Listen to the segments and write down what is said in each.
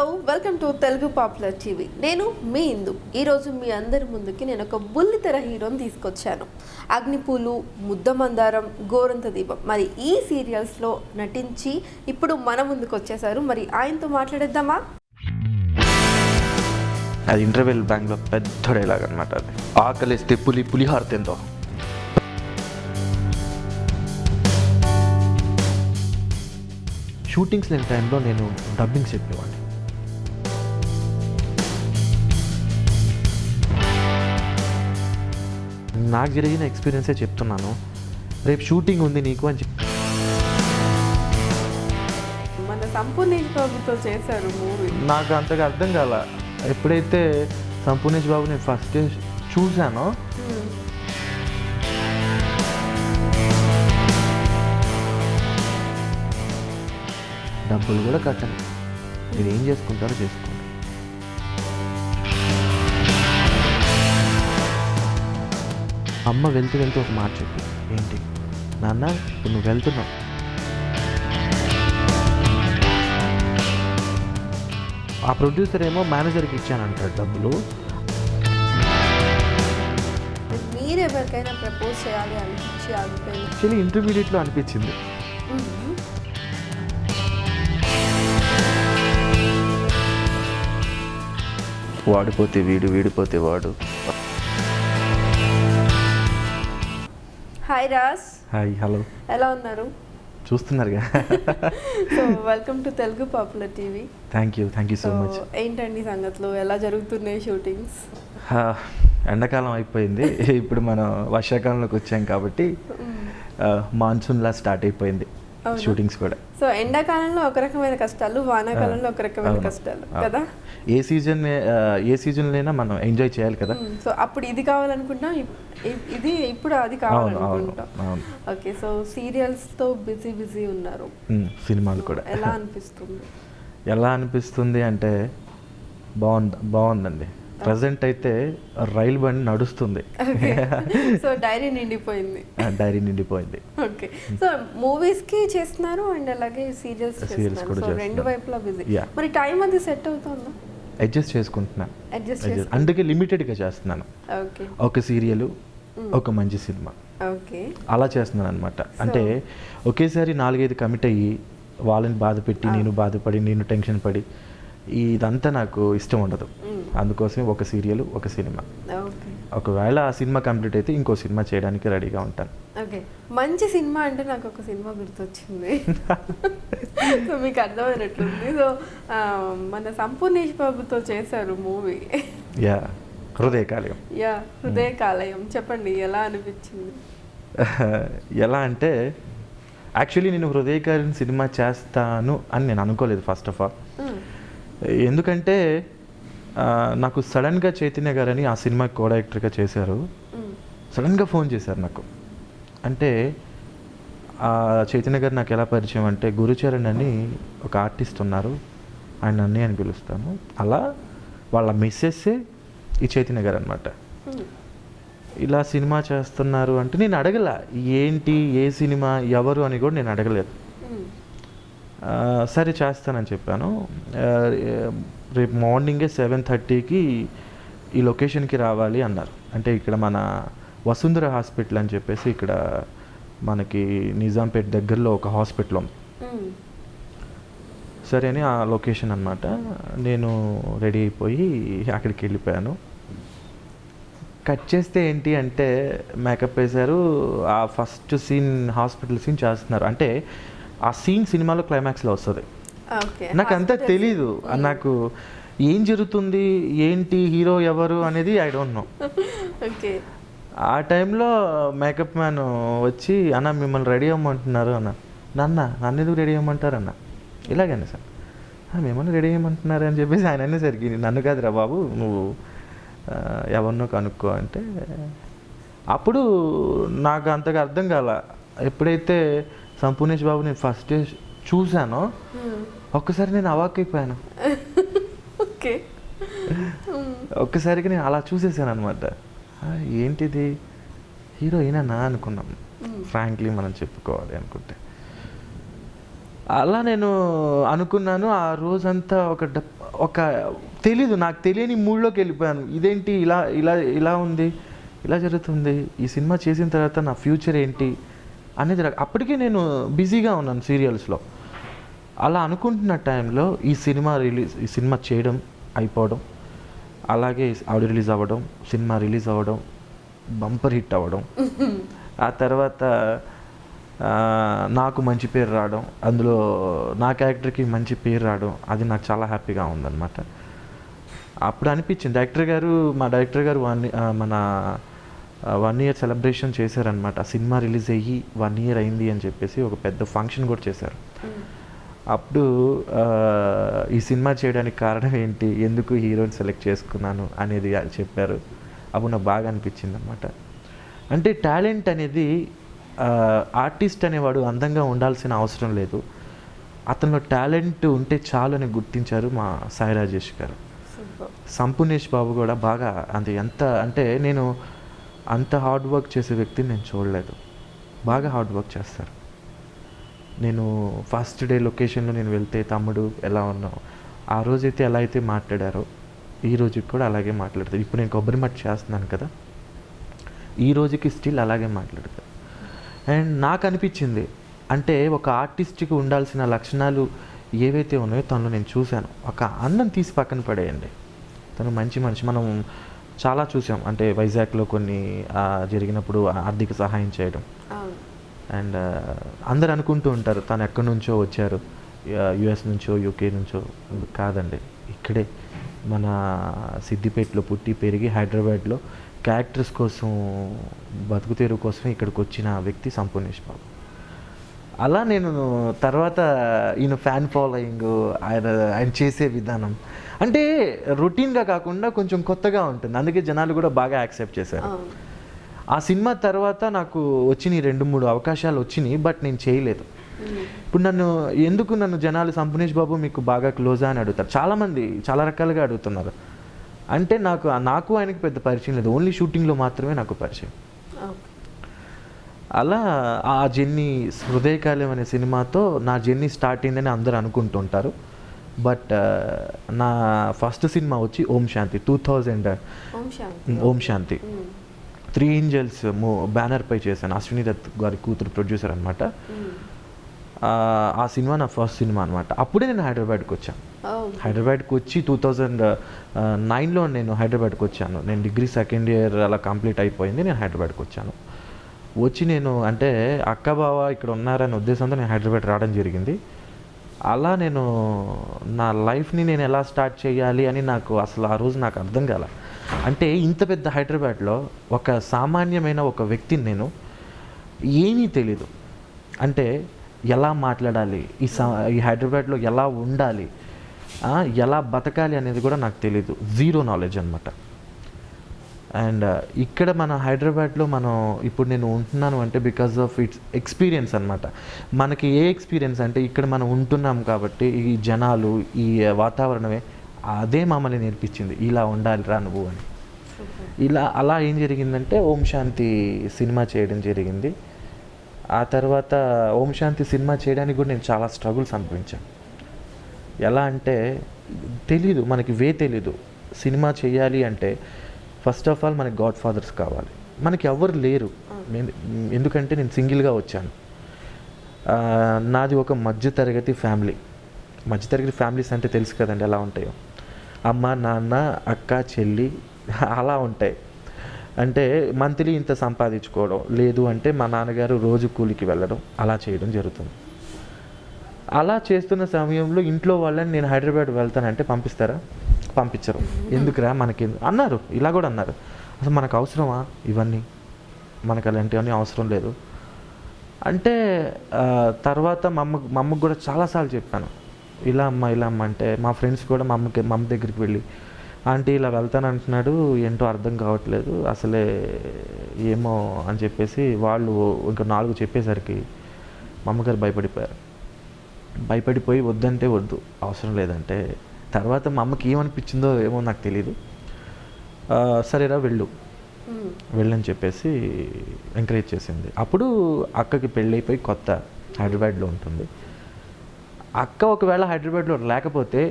Welcome to Telugu popular TV. నేను మీ ఇందు. ఈరోజు మీ అందరి ముందుకి నేను ఒక బుల్లితెర హీరోని తీసుకొచ్చాను. అగ్నిపూలు, ముద్దమందారం, గోరంత దీపం, మరి ఈ సీరియల్స్లో నటించి ఇప్పుడు మన ముందుకు వచ్చేసారు. మరి ఆయనతో మాట్లాడేద్దామా? అది ఇంటర్వెల్ బ్యాంక్లో పెద్ద డైలాగ్ అనమాట. అది ఆకలిస్తే పులిహార తిందో. షూటింగ్స్ లేని టైంలో నేను డబ్బింగ్స్ చెప్పేవాడిని. నాకు జరిగిన ఎక్స్పీరియన్సే చెప్తున్నాను. రేపు షూటింగ్ ఉంది నీకు అని చెప్పి మన సంపూర్ణేష్ బాబుతో చేశారు మూవీ. నాకు అంతగా అర్థం కాల. ఎప్పుడైతే సంపూర్ణేష్ బాబు నేను ఫస్ట్ చూశానో డబ్బులు కూడా కట్టండి, మీరు ఏం చేసుకుంటారో చేసుకోండి. అమ్మ వెళ్తూ ఒక మాట చెప్పి, ఏంటి నాన్న ఇప్పుడు నువ్వు వెళ్తున్నావు, ఆ ప్రొడ్యూసర్ ఏమో మేనేజర్కి ఇచ్చానంటాడు డబ్బులు. మీరు ఎవరికైనా ప్రపోజ్ చేయాలి అనిపించి ఆగిపోయింది? యాక్చువల్లీ ఇంటర్మీడియట్లో అనిపించింది. వాడిపోతే వీడు, వీడిపోతే వాడు. హాయ్ రాజ్. హాయ్, హలో, ఎలా ఉన్నారు? చూస్తున్నారుగా. So welcome to Telugu popular TV. Thank you so much. ఏంటండి సంగతులు, ఎలా జరుగుతున్నాయి షూటింగ్స్? ఎండాకాలం అయిపోయింది, ఇప్పుడు మనం వర్షాకాలంలోకి వచ్చాం కాబట్టి మాన్సూన్లా స్టార్ట్ అయిపోయింది షూటింగ్స్ కూడా. సో ఎండాకాలంలో ఒక రకమైన కష్టాలు, వానాకాలంలో ఒక రకమైన కష్టాలు కదా. ఏ సీజన్లైనా మనం ఎంజాయ్ చేయాలి కదా. సో అప్పుడు ఇది కావాలనుకుంటాం, ఇది ఇప్పుడు అది కావాలనుకుంటాం. ఓకే, సో సీరియల్స్తో బిజీ ఉన్నారు, సినిమాలు కూడా. ఎలా అనిపిస్తుంది అంటే బాగుందండి. ప్రజెంట్ అయితే రైలు బండి నడుస్తుంది. సో డైరీ నిండిపోయింది. ఓకే, సో మూవీస్ కి చేస్తున్నారు అండ్ అలాగే సీరియల్స్ కూడా, సో రెండు వైపులా బిజీ. మరి టైం అది సెట్ అవుతుందా? అడ్జస్ట్ చేసుకుంటున్నా, అందుకే లిమిటెడ్గా చేస్తున్నాను. ఒక సీరియల్, ఒక మంచి సినిమా, అలా చేస్తున్నాను అనమాట. అంటే ఒకేసారి 4-5 కమిట్ అయ్యి వాళ్ళని బాధ పెట్టి, నేను బాధపడి, నేను టెన్షన్ పడి, ఇదంతా నాకు ఇష్టం ఉండదు. అందుకోసమే ఒక సీరియల్, ఒక సినిమా. ఒకవేళ ఆ సినిమా కంప్లీట్ అయితే ఇంకో సినిమా చేయడానికి రెడీగా ఉంటాను. ఓకే, మంచి సినిమా అంటే నాకు ఒక సినిమా గుర్తొచ్చింది. సో మీకు అర్థమైనట్లుంది. సో మన సంపూర్ణేష్ బాబుతో చేశారు మూవీ. హృదయకాలయం. చెప్పండి, ఎలా అనిపించింది? ఎలా అంటే యాక్చువల్లీ నేను హృదయకాలయం సినిమా చేస్తాను అని నేను అనుకోలేదు ఫస్ట్ ఆఫ్ ఆల్. ఎందుకంటే నాకు సడన్గా చైతన్య గారని ఆ సినిమాకి కో డైరెక్టర్గా చేశారు. సడన్గా ఫోన్ చేశారు నాకు. అంటే చైతన్య గారు నాకు ఎలా పరిచయం అంటే, గురుచరణ్ అని ఒక ఆర్టిస్ట్ ఉన్నారు, ఆయన అన్నయ్య అని పిలుస్తాను. అలా వాళ్ళ మిస్సెస్సే ఈ చైతన్య గారు అనమాట. ఇలా సినిమా చేస్తున్నారు అంటే నేను అడగల, ఏంటి, ఏ సినిమా, ఎవరు అని కూడా నేను అడగలేదు. సరే చేస్తానని చెప్పాను. రేపు మార్నింగే 7:30కి ఈ లొకేషన్కి రావాలి అన్నారు. అంటే ఇక్కడ మన వసుంధర హాస్పిటల్ అని చెప్పేసి ఇక్కడ మనకి నిజాంపేట్ దగ్గరలో ఒక హాస్పిటల్ ఉంది. సరే అని ఆ లొకేషన్ అనమాట. నేను రెడీ అయిపోయి అక్కడికి వెళ్ళిపోయాను. కట్ చేస్తే ఏంటి అంటే మేకప్ వేశారు. ఆ ఫస్ట్ సీన్ హాస్పిటల్ సీన్ చేస్తున్నారు. అంటే ఆ సీన్ సినిమాలో క్లైమాక్స్లో వస్తుంది. నాకు అంతా తెలీదు, నాకు ఏం జరుగుతుంది, ఏంటి, హీరో ఎవరు అనేది ఐ డోంట్ నో. ఆ టైంలో మేకప్ మ్యాన్ వచ్చి, అన్న మిమ్మల్ని రెడీ అవ్వమంటున్నారు అన్న. నన్ను ఎందుకు రెడీ అవ్వమంటారు అన్న. ఇలాగనే సార్, మిమ్మల్ని రెడీ అవ్వమంటున్నారు అని చెప్పేసి ఆయన అనేసరికి, నన్ను కాదురా బాబు, నువ్వు ఎవరినో కనుక్కో అంటే, అప్పుడు నాకు అంతగా అర్థం కాల. ఎప్పుడైతే సంపూర్ణేష్ బాబు నేను ఫస్ట్ డే చూశానో ఒక్కసారి నేను అవాక్ అయిపోయాను. ఒక్కసారికి నేను అలా చూసేసాను అనమాట. ఏంటిది, హీరోయినా అనుకున్నాం ఫ్రాంక్లీ మనం చెప్పుకోవాలి అనుకుంటే. అలా నేను అనుకున్నాను. ఆ రోజంతా ఒక తెలీదు, నాకు తెలియని మూడ్లోకి వెళ్ళిపోయాను. ఇదేంటి ఇలా ఇలా ఇలా ఉంది, ఇలా జరుగుతుంది, ఈ సినిమా చేసిన తర్వాత నా ఫ్యూచర్ ఏంటి అనేది అప్పటికే నేను బిజీగా ఉన్నాను సీరియల్స్లో. అలా అనుకుంటున్న టైంలో ఈ సినిమా చేయడం అయిపోవడం, అలాగే ఆడియో రిలీజ్ అవ్వడం, సినిమా రిలీజ్ అవ్వడం, బంపర్ హిట్ అవ్వడం, ఆ తర్వాత నాకు మంచి పేరు రావడం, అందులో నా క్యారెక్టర్కి మంచి పేరు రావడం, అది నాకు చాలా హ్యాపీగా ఉందన్నమాట. అప్పుడు అనిపించింది మా డైరెక్టర్ గారు మన 1 year సెలబ్రేషన్ చేశారనమాట. సినిమా రిలీజ్ అయ్యి 1 year అయింది అని చెప్పేసి ఒక పెద్ద ఫంక్షన్ కూడా చేశారు. అప్పుడు ఈ సినిమా చేయడానికి కారణం ఏంటి, ఎందుకు హీరోని సెలెక్ట్ చేసుకున్నాను అనేది చెప్పారు. అప్పుడు నాకు బాగా అనిపించింది అనమాట. అంటే టాలెంట్ అనేది, ఆర్టిస్ట్ అనేవాడు అందంగా ఉండాల్సిన అవసరం లేదు, అతనిలో టాలెంట్ ఉంటే చాలు అని గుర్తించారు మా సాయి రాజేష్ గారు. సంపూర్ణేష్ బాబు కూడా బాగా అంటే నేను అంత హార్డ్ వర్క్ చేసే వ్యక్తిని నేను చూడలేదు. బాగా హార్డ్ వర్క్ చేస్తారు. నేను ఫస్ట్ డే లొకేషన్లో నేను వెళ్తే తమ్ముడు ఎలా ఉన్నావు, ఆ రోజైతే ఎలా అయితే మాట్లాడారో ఈ రోజుకి కూడా అలాగే మాట్లాడతారు. ఇప్పుడు నేను కొబ్బరి మట్టి చేస్తున్నాను కదా, ఈ రోజుకి స్టిల్ అలాగే మాట్లాడతారు. అండ్ నాకు అనిపించింది, అంటే ఒక ఆర్టిస్ట్కి ఉండాల్సిన లక్షణాలు ఏవైతే ఉన్నాయో తనలో నేను చూశాను. ఒక అందం తీసి పక్కన పడేయండి, తను మంచి మనిషి. మనం చాలా చూసాం, అంటే వైజాగ్లో కొన్ని జరిగినప్పుడు ఆర్థిక సహాయం చేయడం. అండ్ అందరు అనుకుంటూ ఉంటారు తను ఎక్కడి నుంచో వచ్చారు, యుఎస్ నుంచో యూకే నుంచో. కాదండి, ఇక్కడే మన సిద్దిపేటలో పుట్టి పెరిగి హైదరాబాద్లో క్యారెక్టర్స్ కోసం, బతుకుతెరువు కోసం ఇక్కడికి వచ్చిన వ్యక్తి సంపూర్ణేష్ బాబు. అలా నేను తర్వాత ఈయన ఫ్యాన్ ఫాలోయింగ్, ఆయన చేసే విధానం అంటే రొటీన్గా కాకుండా కొంచెం కొత్తగా ఉంటుంది. అందుకే జనాలు కూడా బాగా యాక్సెప్ట్ చేశారు. ఆ సినిమా తర్వాత నాకు వచ్చినాయి 2-3 అవకాశాలు వచ్చినాయి, బట్ నేను చేయలేదు. ఇప్పుడు నన్ను జనాలు సంపూర్ణేష్ బాబు మీకు బాగా క్లోజా అని అడుగుతారు. చాలామంది చాలా రకాలుగా అడుగుతున్నారు. అంటే నాకు ఆయనకి పెద్ద పరిచయం లేదు, ఓన్లీ షూటింగ్లో మాత్రమే నాకు పరిచయం. అలా ఆ జర్నీ హృదయకాలం అనే సినిమాతో నా జర్నీ స్టార్ట్ అయిందని అందరూ అనుకుంటుంటారు. బట్ నా ఫస్ట్ సినిమా వచ్చి ఓం శాంతి 2000 ఓం శాంతి 3 Angels బ్యానర్ పై చేశాను. అశ్విని దత్ గారి కూతురు ప్రొడ్యూసర్ అనమాట. ఆ సినిమా నా ఫస్ట్ సినిమా అనమాట. అప్పుడే నేను హైదరాబాద్కి వచ్చాను. హైదరాబాద్కి వచ్చి 2009లో నేను హైదరాబాద్కి వచ్చాను. నేను డిగ్రీ 2nd year అలా కంప్లీట్ అయిపోయింది, నేను హైదరాబాద్కి వచ్చాను. వచ్చి నేను అంటే అక్క బావ ఇక్కడ ఉన్నారనే ఉద్దేశంతో నేను హైదరాబాద్ రావడం జరిగింది. అలా నేను నా లైఫ్ని నేను ఎలా స్టార్ట్ చేయాలి అని నాకు అసలు ఆ రోజు నాకు అర్థం కాల. అంటే ఇంత పెద్ద హైదరాబాద్లో ఒక సామాన్యమైన ఒక వ్యక్తిని నేను, ఏమీ తెలీదు. అంటే ఎలా మాట్లాడాలి, ఈ హైదరాబాద్లో ఎలా ఉండాలి, ఎలా బతకాలి అనేది కూడా నాకు తెలీదు. జీరో నాలెడ్జ్ అనమాట. అండ్ ఇక్కడ మన హైదరాబాద్లో ఇప్పుడు నేను ఉంటున్నాను అంటే బికాజ్ ఆఫ్ ఇట్స్ ఎక్స్పీరియన్స్ అనమాట. మనకి ఏ ఎక్స్పీరియన్స్ అంటే ఇక్కడ మనం ఉంటున్నాం కాబట్టి ఈ జనాలు, ఈ వాతావరణమే అదే మమ్మల్ని నేర్పించింది, ఇలా ఉండాలిరా నువ్వు అని. అలా ఏం జరిగిందంటే ఓం శాంతి సినిమా చేయడం జరిగింది. ఆ తర్వాత ఓం శాంతి సినిమా చేయడానికి కూడా నేను చాలా స్ట్రగుల్స్ అనుభవించాను. ఎలా అంటే మనకి తెలీదు. సినిమా చేయాలి అంటే ఫస్ట్ ఆఫ్ ఆల్ మనకి గాడ్ ఫాదర్స్ కావాలి, మనకి ఎవరు లేరు. ఎందుకంటే నేను సింగిల్గా వచ్చాను. నాది ఒక మధ్యతరగతి ఫ్యామిలీస్ అంటే తెలుసు కదండి ఎలా ఉంటాయో. అమ్మ, నాన్న, అక్క, చెల్లి అలా ఉంటాయి. అంటే మంత్లీ ఇంత సంపాదించుకోవడం, లేదు అంటే మా నాన్నగారు రోజు కూలికి వెళ్ళడం, అలా చేయడం జరుగుతుంది. అలా చేస్తున్న సమయంలో ఇంట్లో వాళ్ళని నేను హైదరాబాద్ వెళ్తానంటే పంపించరు. ఎందుకురా మనకి అన్నారు, ఇలా కూడా అన్నారు. అసలు మనకు అవసరమా ఇవన్నీ, మనకు అలాంటివన్నీ అవసరం లేదు అంటే. తర్వాత మా అమ్మకు కూడా చాలాసార్లు చెప్పాను, ఇలా అమ్మ అంటే మా ఫ్రెండ్స్ కూడా మా అమ్మ దగ్గరికి వెళ్ళి, ఆంటీ ఇలా వెళ్తానంటున్నాడు, ఏంటో అర్థం కావట్లేదు అసలే ఏమో అని చెప్పేసి వాళ్ళు ఇంకా 4 చెప్పేసరికి మా అమ్మగారు భయపడిపోయి వద్దంటే వద్దు, అవసరం లేదంటే. తర్వాత మా అమ్మకి ఏమనిపించిందో ఏమో నాకు తెలీదు. సరేరా వెళ్ళని చెప్పేసి ఎంకరేజ్ చేసింది. అప్పుడు అక్కకి పెళ్ళైపోయి కొత్త హైదరాబాద్లో ఉంటుంది. అక్క ఒకవేళ హైదరాబాద్లో లేకపోతే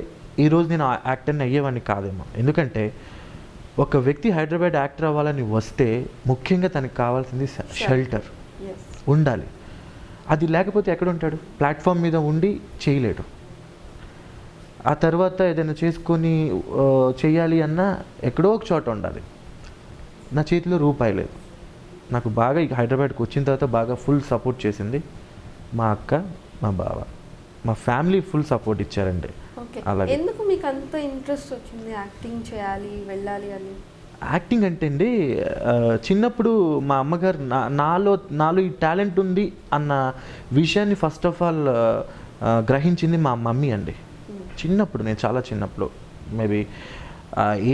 ఈరోజు నేను యాక్టర్ని అయ్యేవాడిని కాదేమో. ఎందుకంటే ఒక వ్యక్తి హైదరాబాద్ యాక్టర్ అవ్వాలని వస్తే ముఖ్యంగా తనకు కావాల్సింది షెల్టర్ ఉండాలి. అది లేకపోతే ఎక్కడ ఉంటాడు? ప్లాట్ఫామ్ మీద ఉండి చేయలేడు. ఆ తర్వాత ఏదైనా చేసుకొని చేయాలి అన్నా ఎక్కడో ఒక చోట ఉండాలి. నా చేతిలో రూపాయి లేదు. నాకు బాగా హైదరాబాద్కి వచ్చిన తర్వాత బాగా ఫుల్ సపోర్ట్ చేసింది మా అక్క, మా బావ, మా ఫ్యామిలీ ఫుల్ సపోర్ట్ ఇచ్చారండి. అలాగే ఎందుకు మీకు అంత ఇంట్రెస్ట్ వచ్చింది యాక్టింగ్ చేయాలి వెళ్ళాలి అని? యాక్టింగ్ అంటే అండి, చిన్నప్పుడు మా అమ్మగారు నాలో ఈ టాలెంట్ ఉంది అన్న విషయాన్ని ఫస్ట్ ఆఫ్ ఆల్ గ్రహించింది మా మమ్మీ అండి. చిన్నప్పుడు, నేను చాలా చిన్నప్పుడు, మేబీ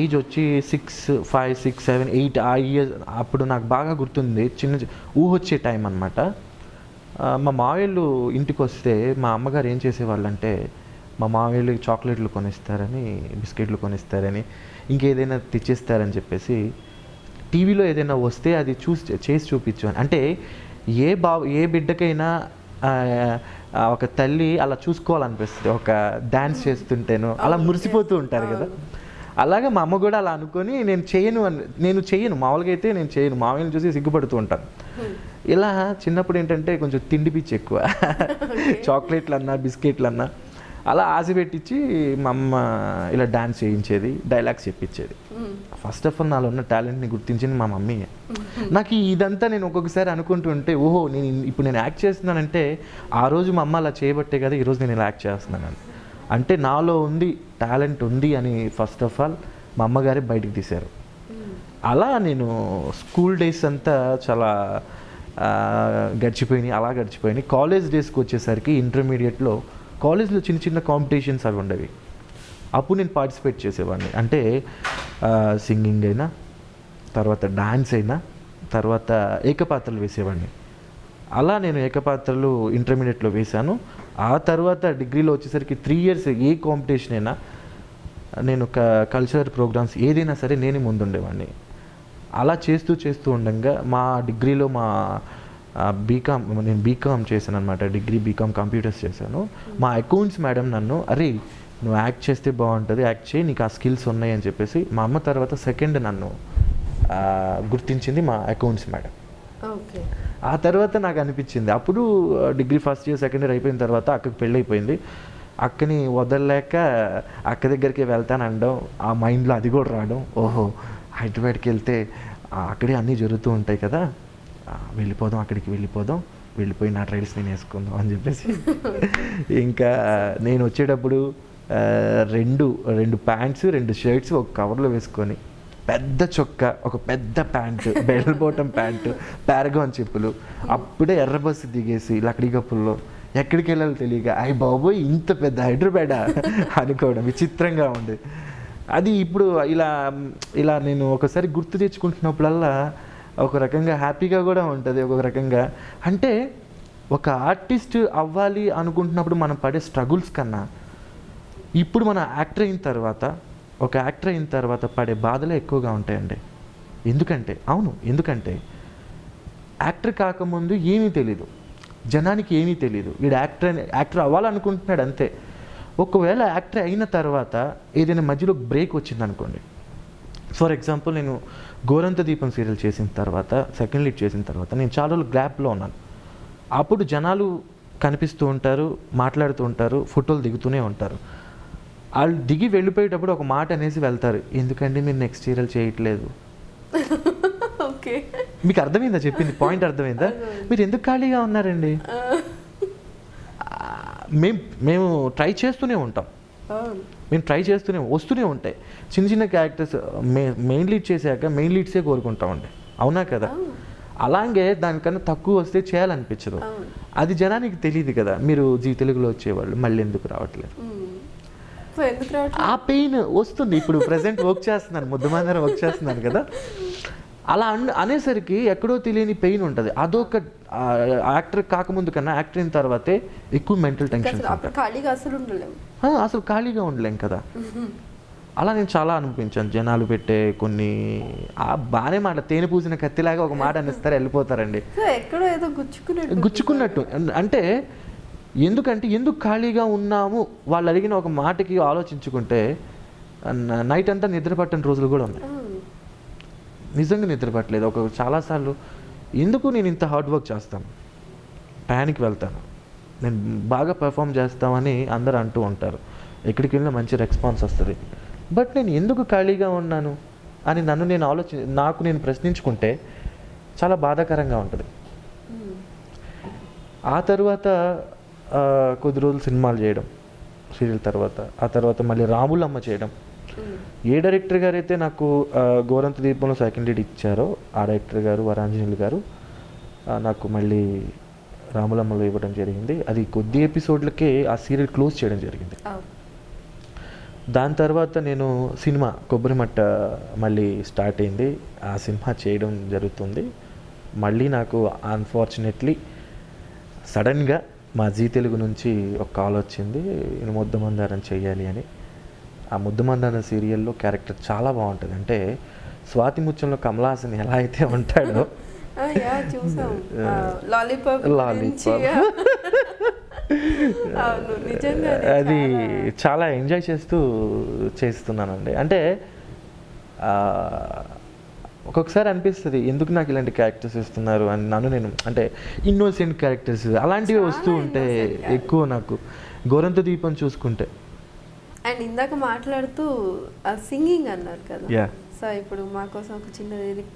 ఏజ్ వచ్చి 6, 5, 6, 7, 8 ఆ ఇయర్స్ అప్పుడు నాకు బాగా గుర్తుంది. ఊహొచ్చే టైం అనమాట. మా మావయ్యలు ఇంటికి వస్తే మా అమ్మగారు ఏం చేసేవాళ్ళంటే, మా మావయ్యలు చాక్లెట్లు కొనిస్తారని, బిస్కెట్లు కొనిస్తారని, ఇంకేదైనా తెచ్చిస్తారని చెప్పేసి టీవీలో ఏదైనా వస్తే అది చేసి చూపించు అని. అంటే ఏ బిడ్డకైనా ఒక తల్లి అలా చూసుకోవాలనిపిస్తుంది. ఒక డ్యాన్స్ చేస్తుంటేనో అలా మురిసిపోతూ ఉంటారు కదా. అలాగే మా అమ్మ కూడా అలా అనుకొని నేను చేయను మామూలుగా అయితే నేను చేయను, మామయ్యని చూసి సిగ్గుపడుతూ ఉంటాను. ఇలా చిన్నప్పుడు ఏంటంటే కొంచెం తిండి పిచ్చి ఎక్కువ. చాక్లెట్లు అన్నా బిస్కెట్లు అన్నా అలా ఆశ పెట్టించి మా అమ్మ ఇలా డ్యాన్స్ చేయించేది, డైలాగ్స్ చెప్పించేది. ఫస్ట్ ఆఫ్ ఆల్ నాలో ఉన్న టాలెంట్ని గుర్తించింది మా మమ్మీ. నాకు ఇదంతా నేను ఒక్కొక్కసారి అనుకుంటుంటే, ఓహో ఇప్పుడు నేను యాక్ట్ చేస్తున్నానంటే ఆ రోజు మా అమ్మ అలా చేయబట్టే కదా ఈరోజు నేను ఇలా యాక్ట్ చేస్తున్నాను. అంటే నాలో టాలెంట్ ఉంది అని ఫస్ట్ ఆఫ్ ఆల్ మా అమ్మగారే బయటకు తీశారు. అలా నేను స్కూల్ డేస్ అంతా చాలా గడిచిపోయినాయి. కాలేజ్ డేస్కి వచ్చేసరికి ఇంటర్మీడియట్లో కాలేజ్లో చిన్న చిన్న కాంపిటీషన్స్ అవి ఉండేవి. అప్పుడు నేను పార్టిసిపేట్ చేసేవాడిని. అంటే సింగింగ్ అయినా, తర్వాత డాన్స్ అయినా, తర్వాత ఏకపాత్రలు వేసేవాడిని. అలా నేను ఏకపాత్రలు ఇంటర్మీడియట్లో వేశాను. ఆ తర్వాత డిగ్రీలో వచ్చేసరికి 3 years ఏ కాంపిటీషన్ అయినా, నేను కల్చరల్ ప్రోగ్రామ్స్ ఏదైనా సరే నేనే ముందుండేవాడిని. అలా చేస్తూ ఉండగా మా డిగ్రీలో నేను బీకామ్ చేశాను అనమాట. డిగ్రీ బీకామ్ కంప్యూటర్స్ చేశాను. మా అకౌంట్స్ మేడం నన్ను, అరే నువ్వు యాక్ట్ చేస్తే బాగుంటుంది, యాక్ట్ చేయి, నీకు ఆ స్కిల్స్ ఉన్నాయి అని చెప్పేసి మా అమ్మ తర్వాత సెకండ్ నన్ను గుర్తించింది మా అకౌంట్స్ మేడం. ఆ తర్వాత నాకు అనిపించింది, అప్పుడు degree first year second year అయిపోయిన తర్వాత అక్కకి పెళ్ళి అయిపోయింది. అక్కని వదలలేక అక్క దగ్గరికి వెళ్తానడం, ఆ మైండ్లో అది కూడా రావడం, ఓహో హైదరాబాద్కి వెళ్తే అక్కడే అన్నీ జరుగుతూ ఉంటాయి కదా, అక్కడికి వెళ్ళిపోయి నా ట్రైల్స్ నేను వేసుకుందాం అని చెప్పేసి ఇంకా నేను వచ్చేటప్పుడు 2 ప్యాంట్స్ 2 షర్ట్స్ ఒక కవర్లో వేసుకొని, పెద్ద చొక్కా, ఒక పెద్ద pant, bell bottom pant, Paragon చెప్పులు, అప్పుడే ఎర్ర బస్సు దిగేసి లకడీగప్పుల్లో ఎక్కడికి వెళ్ళాలో తెలియక, అయ్య బాబోయ్ ఇంత పెద్ద హైదరాబాదా అనుకోవడం విచిత్రంగా ఉంది. అది ఇప్పుడు ఇలా నేను ఒకసారి గుర్తు తెచ్చుకుంటున్నప్పుడల్లా ఒక రకంగా హ్యాపీగా కూడా ఉంటుంది. ఒక రకంగా అంటే ఒక ఆర్టిస్ట్ అవ్వాలి అనుకుంటున్నప్పుడు మనం పడే స్ట్రగుల్స్ కన్నా ఇప్పుడు మన యాక్టర్ అయిన తర్వాత పడే బాధలే ఎక్కువగా ఉంటాయండి. ఎందుకంటే యాక్టర్ కాకముందు ఏమీ తెలీదు, జనానికి ఏమీ తెలీదు. వీడు యాక్టర్ అవ్వాలనుకుంటున్నాడు అంతే. ఒకవేళ యాక్టర్ అయిన తర్వాత ఏదైనా మధ్యలో బ్రేక్ వచ్చిందనుకోండి, ఫర్ ఎగ్జాంపుల్ నేను గోరంత దీపం సీరియల్ చేసిన తర్వాత, సెకండ్ లీడ్ చేసిన తర్వాత నేను చాలా రోజులు గ్యాప్లో ఉన్నాను. అప్పుడు జనాలు కనిపిస్తూ ఉంటారు, మాట్లాడుతూ ఉంటారు, ఫోటోలు దిగుతూనే ఉంటారు. వాళ్ళు దిగి వెళ్ళిపోయేటప్పుడు ఒక మాట అనేసి వెళ్తారు, ఎందుకండి మీరు నెక్స్ట్ సీరియల్ చేయట్లేదు. ఓకే, మీకు అర్థమైందా? చెప్పింది పాయింట్ అర్థమైందా? మీరు ఎందుకు ఖాళీగా ఉన్నారండి? మేము ట్రై చేస్తూనే ఉంటాం, వస్తూనే ఉంటాయి చిన్న క్యారెక్టర్స్. మెయిన్ లీడ్ చేశాక మెయిన్ లీడ్సే కోరుకుంటామండి, అవునా కదా? అలాగే దానికన్నా తక్కువ వస్తే చేయాలనిపించదు. అది జనానికి తెలియదు కదా. మీరు జీ తెలుగులో వచ్చేవాళ్ళు మళ్ళీ ఎందుకు రావట్లేదు? ఆ పెయిన్ వస్తుంది. ఇప్పుడు ప్రజెంట్ వర్క్ చేస్తున్నాను, ముద్దమందరం వర్క్ చేస్తున్నాను కదా, అలా అనేసరికి ఎక్కడో తెలియని పెయిన్ ఉంటుంది. అదొక యాక్టర్ కాకముందు కన్నా యాక్టర్ అయిన తర్వాతే ఎక్కువ మెంటల్ టెన్షన్. అసలు ఖాళీగా ఉండలేం కదా. అలా నేను చాలా అనిపించాను. జనాలు పెట్టే కొన్ని బాగానే మాట, తేనె పూసిన కత్తిలాగా ఒక మాట అనిస్తారు, వెళ్ళిపోతారండి. గుచ్చుకున్నట్టు. అంటే ఎందుకు ఖాళీగా ఉన్నాము వాళ్ళు అడిగిన ఒక మాటకి ఆలోచించుకుంటే నైట్ అంతా నిద్ర పట్టని రోజులు కూడా ఉన్నాయి. నిజంగా నిద్ర పట్టలేదు. చాలాసార్లు ఎందుకు నేను ఇంత హార్డ్ వర్క్ చేస్తాను, టయానికి వెళ్తాను, నేను బాగా పెర్ఫామ్ చేస్తామని అందరూ అంటూ ఉంటారు, ఎక్కడికి వెళ్ళినా మంచి రెస్పాన్స్ వస్తుంది, బట్ నేను ఎందుకు ఖాళీగా ఉన్నాను అని నాకు నేను ప్రశ్నించుకుంటే చాలా బాధాకరంగా ఉంటుంది. ఆ తర్వాత కొద్ది రోజులు సినిమాలు చేయడం, సీరియల్ తర్వాత ఆ తర్వాత మళ్ళీ రాములమ్మ చేయడం. ఏ డైరెక్టర్ గారు అయితే నాకు గోరంత దీపంలో సెకండ్ లీడ్ ఇచ్చారో ఆ డైరెక్టర్ గారు వరాంజనేయులు గారు నాకు మళ్ళీ రాములమ్మలో ఇవ్వడం జరిగింది. అది కొద్ది ఎపిసోడ్లకే ఆ సీరియల్ క్లోజ్ చేయడం జరిగింది. దాని తర్వాత నేను సినిమా కొబ్బరిమట్ట మళ్ళీ స్టార్ట్ అయింది. ఆ సినిమా చేయడం జరుగుతుంది. మళ్ళీ నాకు అన్ఫార్చునేట్లీ సడన్గా మా జీ తెలుగు నుంచి ఒక కాల్ వచ్చింది, నేను ముద్దమందారం చెయ్యాలి అని. ఆ ముద్దమందారం సీరియల్లో క్యారెక్టర్ చాలా బాగుంటుంది. అంటే స్వాతి ముత్యంలో కమల్ హాసన్ ఎలా అయితే ఉంటాడో అది చాలా ఎంజాయ్ చేస్తున్నానండి. అంటే ఒక్కొక్కసారి అనిపిస్తుంది ఎందుకు నాకు ఇలాంటి క్యారెక్టర్స్ ఇస్తున్నారు అని. నేను అంటే ఇన్నోసెంట్ క్యారెక్టర్స్ అలాంటివి వస్తూ ఉంటే ఎక్కువ నాకు గోరంత దీపం చూసుకుంటే. అండ్ ఇందాక మాట్లాడుతూ సింగింగ్ అన్నారు కదా, సో ఇప్పుడు మా కోసం ఒక చిన్న లిరిక్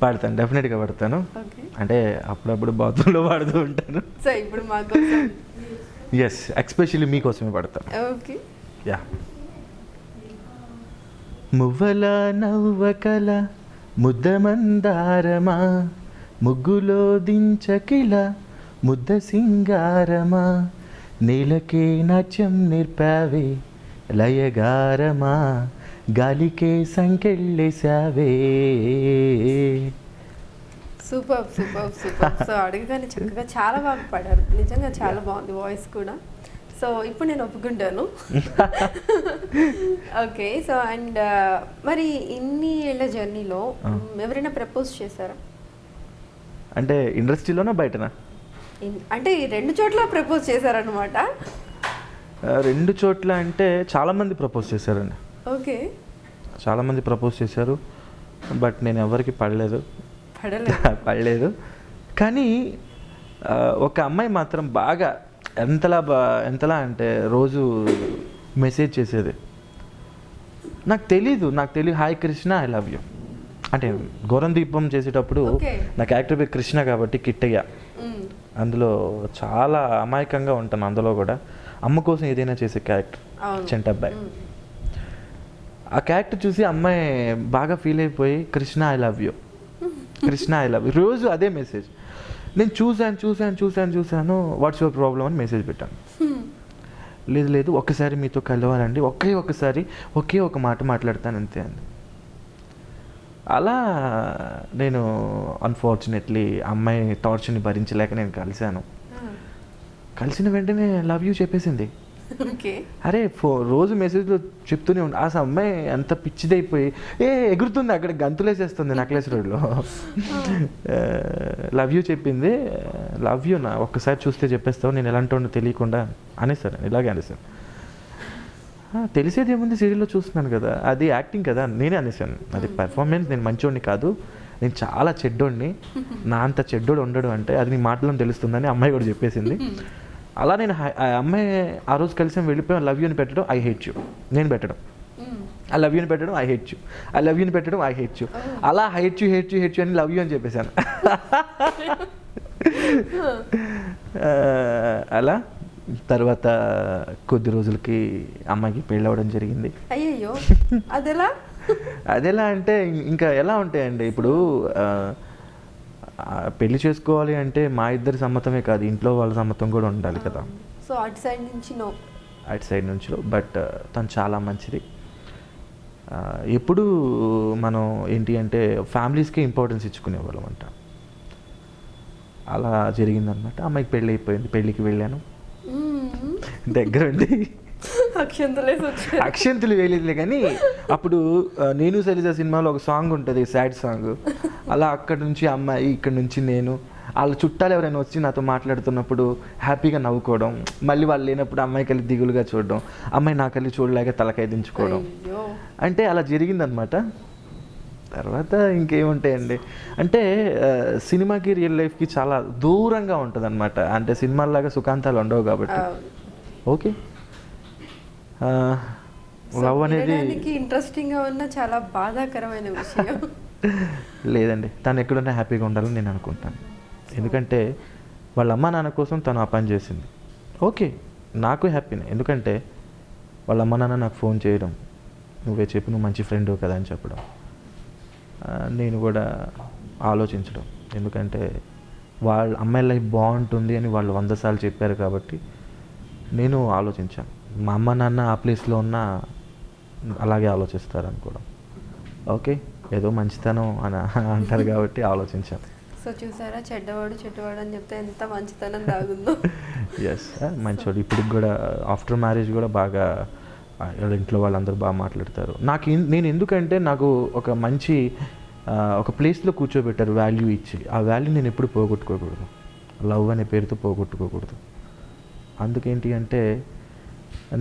పాడతాను, డెఫినెట్గా పాడతాను. అంటే అప్పుడప్పుడు బాత్రూంలో పాడుతూ ఉంటాను. సో ఇప్పుడు మా కోసం ఎస్, ఎక్స్పెషల్లీ మీకోసమే పాడతాను. ఓకే. యా. మువ్వల నవ్వకల ముద్దమందారమా, ముగ్గులో దించకిల ముద్ద సింగారమా, నేలకే నాట్యం నేర్పావే లయగారమా, గాలికే సంకెళ్ళేసావే. Super super super. సో అడగగానే చక్కగా చాలా బాగా పాడారు, నిజంగా చాలా బాగుంది వాయిస్ కూడా. సో ఇప్పుడు నేను ఒప్పుకుంటాను. ఓకే. సో అండ్ మరి ఇన్ని ఏళ్ళ జర్నీలో ఎవరైనా ప్రపోజ్ చేశారా? అంటే ఇండస్ట్రీలోనా బయటనా? అంటే ఈ రెండు చోట్ల ప్రపోజ్ చేశారనమాట. రెండు చోట్ల అంటే చాలామంది ప్రపోజ్ చేశారండి. ఓకే. చాలామంది ప్రపోజ్ చేశారు, బట్ నేను ఎవరికి పడలేదు. కానీ ఒక అమ్మాయి మాత్రం బాగా ఎంతలా అంటే రోజు మెసేజ్ చేసేది. నాకు తెలీదు hi Krishna I love you అంటే గోరం దీపం చేసేటప్పుడు నా క్యారెక్టర్ పేరు కృష్ణ కాబట్టి కిట్టయ్య. అందులో చాలా అమాయకంగా ఉంటాను. అందులో కూడా అమ్మ కోసం ఏదైనా చేసే క్యారెక్టర్ చెంటబ్బాయి. ఆ క్యారెక్టర్ చూసి అమ్మాయి బాగా ఫీల్ అయిపోయి కృష్ణ ఐ లవ్ యూ రోజు అదే మెసేజ్. నేను చూశాను వాట్స్ యువర్ ప్రాబ్లం అని మెసేజ్ పెట్టాను. లేదు ఒక్కసారి మీతో కలవాలండి, ఒకే ఒక మాట మాట్లాడతాను అంతే అండి. అలా నేను అన్ఫార్చునేట్లీ అమ్మాయి టార్చర్ని భరించలేక నేను కలిసిన వెంటనే లవ్ యూ చెప్పేసింది. అరే రోజు మెసేజ్లో చెప్తూనే ఉండి ఆ అమ్మాయి అంత పిచ్చిదైపోయి ఎగురుతుంది, అక్కడ గంతులేసేస్తుంది నెక్లెస్ రోడ్లో. లవ్ యూ చెప్పింది. లవ్ యూ నా ఒక్కసారి చూస్తే చెప్పేస్తావు, నేను ఎలాంటి తెలియకుండా అనేసాను. ఇలాగే అనేసాను. తెలిసేది ఏముంది, సీరియల్లో చూస్తున్నాను కదా, అది యాక్టింగ్ కదా, నేనే అనేసాను. అది పెర్ఫార్మెన్స్, నేను మంచోడిని కాదు, నేను చాలా చెడ్డోడిని, నా అంత చెడ్డోడు ఉండడు అంటే అది నీ మాటలో తెలుస్తుందని అమ్మాయి కూడా చెప్పేసింది. అలా నేను అమ్మాయి ఆ రోజు కలిసి వెళ్ళిపోయాను. లవ్ యూని పెట్టడం ఐ హేట్ యూ నేను పెట్టడం, ఆ లవ్ యూని పెట్టడం ఐ హేట్ యూ, ఆ లవ్ యూని పెట్టడం ఐ హేట్ యూ, అలా హేట్ యూ అని లవ్ యూ అని చెప్పేశాను. అలా తర్వాత కొద్ది రోజులకి అమ్మాయికి పెళ్ళి అవ్వడం జరిగింది. అయ్యో అదెలా అంటే ఇంకా ఎలా ఉంటాయండి, ఇప్పుడు పెళ్లి చేసుకోవాలి అంటే మా ఇద్దరి సమ్మతమే కాదు, ఇంట్లో వాళ్ళ సమ్మతం కూడా ఉండాలి కదా. సో అటు సైడ్ నుంచి బట్ తను చాలా మంచిది. ఎప్పుడు మనం ఏంటి అంటే ఫ్యామిలీస్కి ఇంపార్టెన్స్ ఇచ్చుకునేవాళ్ళం అంట. అలా జరిగిందనమాట. అమ్మాయికి పెళ్ళి అయిపోయింది. పెళ్ళికి వెళ్ళాను, దగ్గరుండి అక్షంతలు వేయలేదులే. కానీ అప్పుడు నేను శైలజ సినిమాలో ఒక సాంగ్ ఉంటుంది, సాడ్ సాంగ్. అలా అక్కడ నుంచి అమ్మాయి, ఇక్కడ నుంచి నేను, వాళ్ళ చుట్టాలు ఎవరైనా వచ్చి నాతో మాట్లాడుతున్నప్పుడు హ్యాపీగా నవ్వుకోవడం, మళ్ళీ వాళ్ళు లేనప్పుడు అమ్మాయి కలిసి దిగులుగా చూడడం, అమ్మాయి నా కలిసి చూడలేక తలకాయ దించుకోవడం, అంటే అలా జరిగిందనమాట. తర్వాత ఇంకేముంటాయండి అంటే సినిమాకి రియల్ లైఫ్కి చాలా దూరంగా ఉంటుంది అనమాట. అంటే సినిమాల్లాగా సుఖాంతాలు ఉండవు కాబట్టి. ఓకే, లవ్ అనేది ఇంట్రెస్టింగ్గా ఉన్న చాలా బాధాకరమైన విషయం. లేదండి, తను ఎక్కడున్నా హ్యాపీగా ఉండాలని నేను అనుకుంటాను. ఎందుకంటే వాళ్ళ అమ్మ నాన్న కోసం తను ఆ పని చేసింది. ఓకే, నాకు హ్యాపీనే. ఎందుకంటే వాళ్ళ అమ్మ నాన్న నాకు ఫోన్ చేయడం, నువ్వే చెప్పు, నువ్వు మంచి ఫ్రెండ్ కదా అని చెప్పడం, నేను కూడా ఆలోచించడం. ఎందుకంటే వాళ్ళ అమ్మాయి లైఫ్ బాగుంటుంది అని వాళ్ళు 100 సార్లు చెప్పారు కాబట్టి నేను ఆలోచించాను. మా అమ్మ నాన్న ఆ ప్లేస్లో ఉన్న అలాగే ఆలోచిస్తారు అనుకోవడం. ఓకే, ఏదో మంచితనం అని అంటారు కాబట్టి ఆలోచించాను. సో చూసారా, చెడ్డవాడు చెడ్డవాడు అని చెప్తే ఎంత మంచితనం దాగుందో. ఎస్, మంచివాడు. ఇప్పుడు కూడా ఆఫ్టర్ మ్యారేజ్ కూడా బాగా ఇంట్లో వాళ్ళందరూ బాగా మాట్లాడతారు. నేను ఎందుకంటే నాకు ఒక మంచి ఒక ప్లేస్లో కూర్చోబెట్టారు వాల్యూ ఇచ్చి. ఆ వాల్యూ నేను ఎప్పుడు పోగొట్టుకోకూడదు, లవ్ అనే పేరుతో పోగొట్టుకోకూడదు. అందుకేంటి అంటే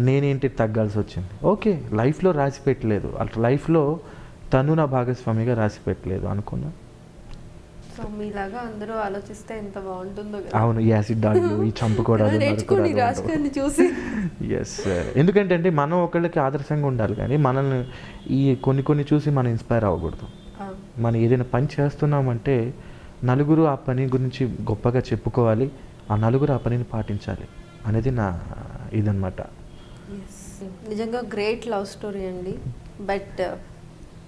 నేనేంటి తగ్గాల్సి వచ్చింది. ఓకే, లైఫ్లో రాసి పెట్టలేదు, అట్లా లైఫ్లో తను నా భాగస్వామిగా రాసి పెట్టలేదు అనుకున్నా. సో మీలాగా అందరూ ఆలోచిస్తే ఎంత బాగుంటుందో. అవును, ఈ యాసిడ్ డాగ్లు, ఈ చంపుకోవడాలు చూసి. ఎస్, ఎందుకంటే అంటే మనం ఒకళ్ళకి ఆదర్శంగా ఉండాలి, కానీ మనల్ని ఈ కొన్ని చూసి మనం ఇన్స్పైర్ అవ్వకూడదు. మనం ఏదైనా పని చేస్తున్నామంటే నలుగురు ఆ పని గురించి గొప్పగా చెప్పుకోవాలి, ఆ నలుగురు ఆ పనిని పాటించాలి అనేది నా ఇదన్నమాట. నిజంగా గ్రేట్ లవ్ స్టోరీ అండి. బట్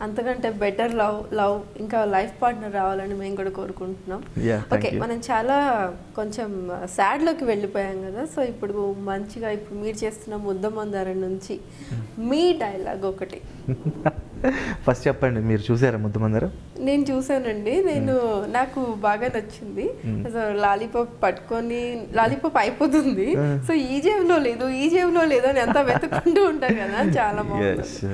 అంతకంటే బెటర్ లవ్ ఇంకా లైఫ్ పార్ట్నర్ రావాలని మేము కూడా కోరుకుంటున్నాం. ఓకే, మనం చాలా కొంచెం సాడ్లోకి వెళ్ళిపోయాం కదా. సో ఇప్పుడు మంచిగా ఇప్పుడు మీరు చేస్తున్న ముద్దమందారం నుంచి మీ డైలాగ్ ఒకటి ఫస్ట్ చెప్పండి. మీరు చూసారా ముద్దమందారం? నేను చూసానండి. నాకు బాగా నచ్చింది. సో లాలీపాప్ పట్టుకొని లాలీపాప్ అయిపోతుంది, సో ఈ జేబులో లేదు ఈ జేబులో లేదు అని ఎంత వెతుకుంటూ ఉంటారు కదా, చాలా బాగుంది.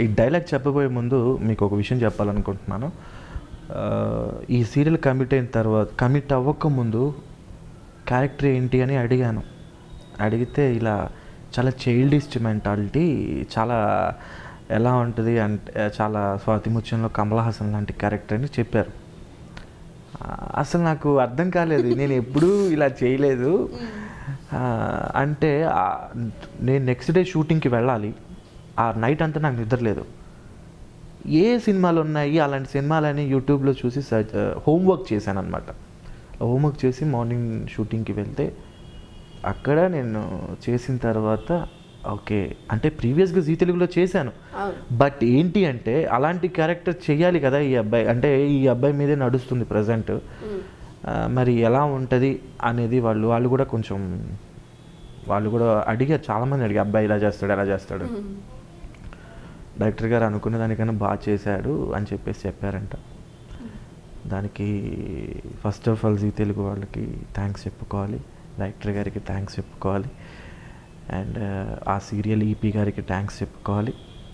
ఈ డైలాగ్ చెప్పబోయే ముందు మీకు ఒక విషయం చెప్పాలనుకుంటున్నాను. ఈ సీరియల్ కమిట్ అవ్వకముందు క్యారెక్టర్ ఏంటి అని అడిగాను. అడిగితే ఇలా చాలా చైల్డిష్ మెంటాలిటీ, చాలా ఎలా ఉంటుంది అంటే చాలా స్వాతి ముత్యంలో కమల్ హాసన్ లాంటి క్యారెక్టర్ అని చెప్పారు. అసలు నాకు అర్థం కాలేదు, నేను ఎప్పుడూ ఇలా చేయలేదు. అంటే నేను నెక్స్ట్ డే షూటింగ్కి వెళ్ళాలి, ఆ నైట్ అంతా నాకు నిద్రలేదు. ఏ సినిమాలు ఉన్నాయి అలాంటి సినిమాలని యూట్యూబ్లో చూసి హోంవర్క్ చేశాను అనమాట. హోంవర్క్ చేసి మార్నింగ్ షూటింగ్కి వెళ్తే అక్కడ నేను చేసిన తర్వాత ఓకే, అంటే ప్రీవియస్గా జీ తెలుగులో చేశాను, బట్ ఏంటి అంటే అలాంటి క్యారెక్టర్ చేయాలి కదా ఈ అబ్బాయి, అంటే ఈ అబ్బాయి మీదే నడుస్తుంది ప్రజెంట్, మరి ఎలా ఉంటుంది అనేది వాళ్ళు కూడా కొంచెం అడిగారు, చాలామంది అడిగారు అబ్బాయి ఇలా చేస్తాడు ఎలా చేస్తాడు. డైరెక్టర్ గారు అనుకున్న దానికన్నా బాగా చేశాడు అని చెప్పారంట. దానికి first of all Zee Telugu వాళ్ళకి థ్యాంక్స్ చెప్పుకోవాలి, డైరెక్టర్ గారికి థ్యాంక్స్ చెప్పుకోవాలి, అండ్ ఆ సీరియల్ ఈపీ గారికి థ్యాంక్స్ చెప్పుకోవాలి,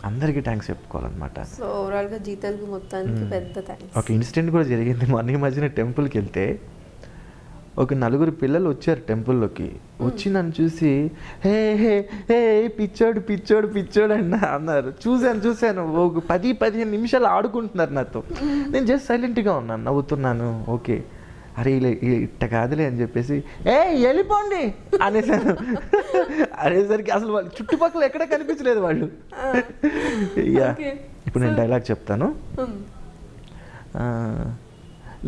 అందరికీ థ్యాంక్స్ చెప్పుకోవాలన్నమాట. సో ఓవరాల్గా జీ తెలుగు మొత్తానికి పెద్ద థ్యాంక్స్. ఒక ఇన్సిడెంట్ కూడా జరిగింది. మొన్న మధ్యన టెంపుల్కి వెళ్తే ఒక 4 పిల్లలు వచ్చారు టెంపుల్లోకి. వచ్చి నన్ను చూసి హే హే హే పిచ్చోడు అన్నారు. చూశాను ఒక 10-15 నిమిషాలు ఆడుకుంటున్నారు నాతో. నేను జస్ట్ సైలెంట్గా ఉన్నాను, నవ్వుతున్నాను. ఓకే, అరే ఇట్ట కాదులే అని చెప్పేసి వెళ్ళిపోండి అనేసాను. అనేసరికి అసలు వాళ్ళు చుట్టుపక్కల ఎక్కడ కనిపించలేదు వాళ్ళు. ఇప్పుడు నేను డైలాగ్ చెప్తాను.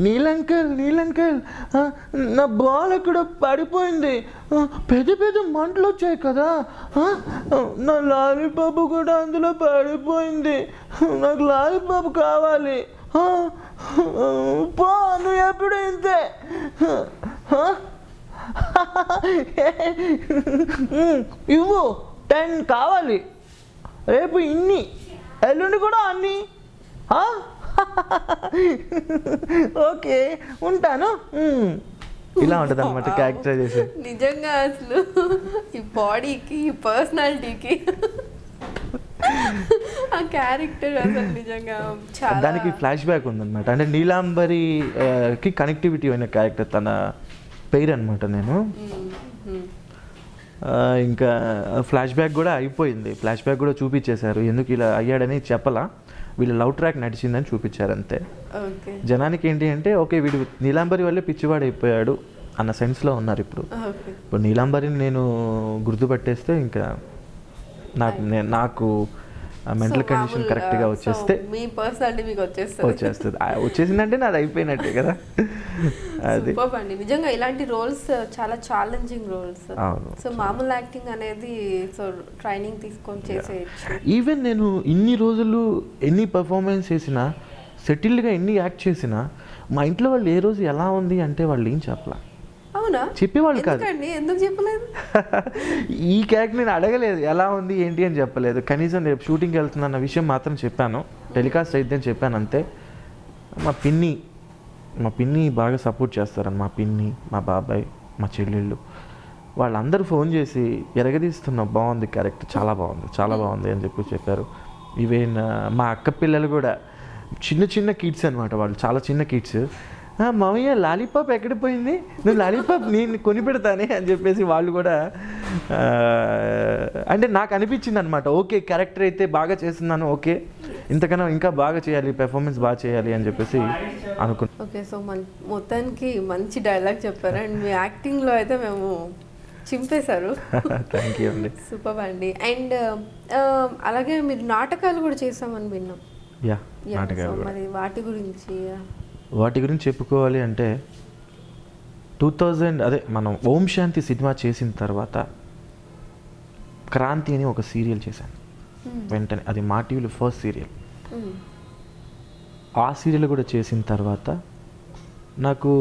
నీలంకల్ నా బాల్ అక్కడ పడిపోయింది, పెద్ద మంటలు వచ్చాయి కదా, నా లాలీపాప్ కూడా అందులో పడిపోయింది, నాకు లాలీపాప్ కావాలి, పో నువ్వు ఎప్పుడు ఇంతే, ఇవ్వు 10 కావాలి, రేపు ఇన్ని, ఎల్లుండి కూడా అన్ని, ఓకే ఉంటాను. ఇలా ఉంటుంది అనమాట క్యారెక్టరైజేషన్. నిజంగా అసలు ఈ బాడీకి ఈ పర్సనాలిటీకి ఆ క్యారెక్టర్ అసలు నిజంగా చాలా దానికి ఫ్లాష్ బ్యాక్ ఉందన్నమాట. అంటే నీలాంబరి కి కనెక్టివిటీ అయిన క్యారెక్టర్ తన పేరు అనమాట. నేను ఇంకా ఫ్లాష్ బ్యాక్ కూడా అయిపోయింది. ఫ్లాష్ బ్యాక్ కూడా చూపించేశారు. ఎందుకు ఇలా అయ్యాడని చెప్పలా, వీళ్ళ లవ్ ట్రాక్ నడిచిందని చూపించారు అంతే. ఓకే జనానికి ఏంటి అంటే ఓకే వీడు నీలాంబరి వల్లే పిచ్చివాడు అయిపోయాడు అన్న సెన్స్లో ఉన్నారు ఇప్పుడు. ఓకే ఇప్పుడు నీలాంబరిని నేను గుర్తుపట్టేస్తే ఇంకా నాకు మెంటల్ కండిషన్ కరెక్ట్గా వచ్చేస్తే మీ పర్సనాలిటీ మీకు వచ్చేస్తుంది. వచ్చేసిందంటే నాది అయిపోయినట్టే కదా. అది సూపర్ అండి. నిజంగా ఇలాంటి రోల్స్ చాలా ఛాలెంజింగ్ రోల్స్. అవును. సో మామూలు యాక్టింగ్ అనేది సో ట్రైనింగ్ తీసుకొని చేసేయచ్చు. ఈవెన్ నేను ఇన్ని రోజులు ఎన్ని పర్ఫార్మెన్స్ చేసినా, సెటిల్డ్గా ఎన్ని యాక్ట్ చేసినా, మా ఇంట్లో వాళ్ళు ఏ రోజు ఎలా ఉంది అంటే వాళ్ళు ఏం చెప్పలా. అవునా? చెప్పేవాళ్ళు కాదు. ఎందుకు చెప్పలేదు? ఈ క్యారెక్టర్ నేను అడగలేదు ఎలా ఉంది ఏంటి అని చెప్పలేదు. కనీసం రేపు షూటింగ్కి వెళ్తున్నా అన్న విషయం మాత్రం చెప్పాను. టెలికాస్ట్ అయితే అని చెప్పాను అంతే. మా పిన్ని బాగా సపోర్ట్ చేస్తారని, మా పిన్ని, మా బాబాయ్, మా చెల్లెళ్ళు వాళ్ళందరూ ఫోన్ చేసి ఎరగదీస్తున్నావు, బాగుంది క్యారెక్టర్, చాలా బాగుంది అని చెప్పారు. ఈవెన్ మా అక్క పిల్లలు కూడా చిన్న కిడ్స్ అనమాట, వాళ్ళు చాలా చిన్న కిడ్స్. మామయ్య లాలీపాప్ ఎక్కడ పోయింది, నువ్వు లాలీపాప్ నేను కొని పెడతానే అని చెప్పేసి వాళ్ళు కూడా అంటే నాకు అనిపించింది అనమాట. ఓకే క్యారెక్టర్ అయితే బాగా చేస్తున్నాను, ఓకే ఇంతకన్నా ఇంకా బాగా చేయాలి, పెర్ఫార్మెన్స్ బాగా చేయాలి అని చెప్పేసి అనుకున్నాను. ఓకే సో మొత్తానికి మంచి డైలాగ్ చెప్పారు అండ్ మీ యాక్టింగ్లో అయితే మేము చింపేశారు. థ్యాంక్ యూ అండి. సూపర్ అండి. అండ్ అలాగే మీరు నాటకాలు కూడా చేసామని విన్నాం. నాటకాలు మరి వాటి గురించి చెప్పుకోవాలి అంటే 2000 అదే మనం ఓం శాంతి సినిమా చేసిన తర్వాత క్రాంతి అని ఒక సీరియల్ చేశాను వెంటనే. అది మా టీవీలో ఫస్ట్ సీరియల్. ఆ సీరియల్ కూడా చేసిన తర్వాత నాకు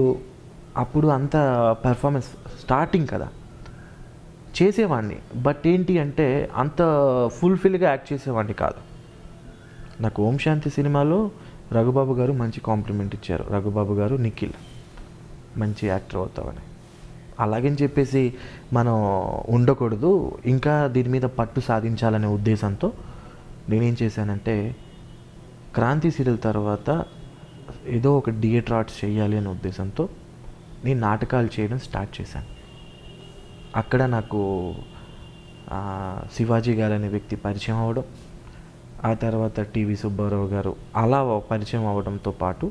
అప్పుడు అంత పెర్ఫార్మెన్స్ స్టార్టింగ్ కదా చేసేవాడిని, బట్ ఏంటి అంటే అంత ఫుల్ఫిల్గా యాక్ట్ చేసేవాడిని కాదు. నాకు ఓం శాంతి సినిమాలో రఘుబాబు గారు మంచి కాంప్లిమెంట్ ఇచ్చారు. రఘుబాబు గారు, నిఖిల్ మంచి యాక్టర్ అవుతామని. అలాగని చెప్పేసి మనం ఉండకూడదు, ఇంకా దీని మీద పట్టు సాధించాలనే ఉద్దేశంతో నేనేం చేశానంటే క్రాంతి సీరియల్ తర్వాత ఏదో ఒక థియేటర్ ఆర్ట్స్ చేయాలి అనే ఉద్దేశంతో నేను నాటకాలు చేయడం స్టార్ట్ చేశాను. అక్కడ నాకు శివాజీ గారు అనే వ్యక్తి పరిచయం అవ్వడం, ఆ తర్వాత టీవీ సుబ్బారావు గారు అలా పరిచయం అవ్వడంతో పాటు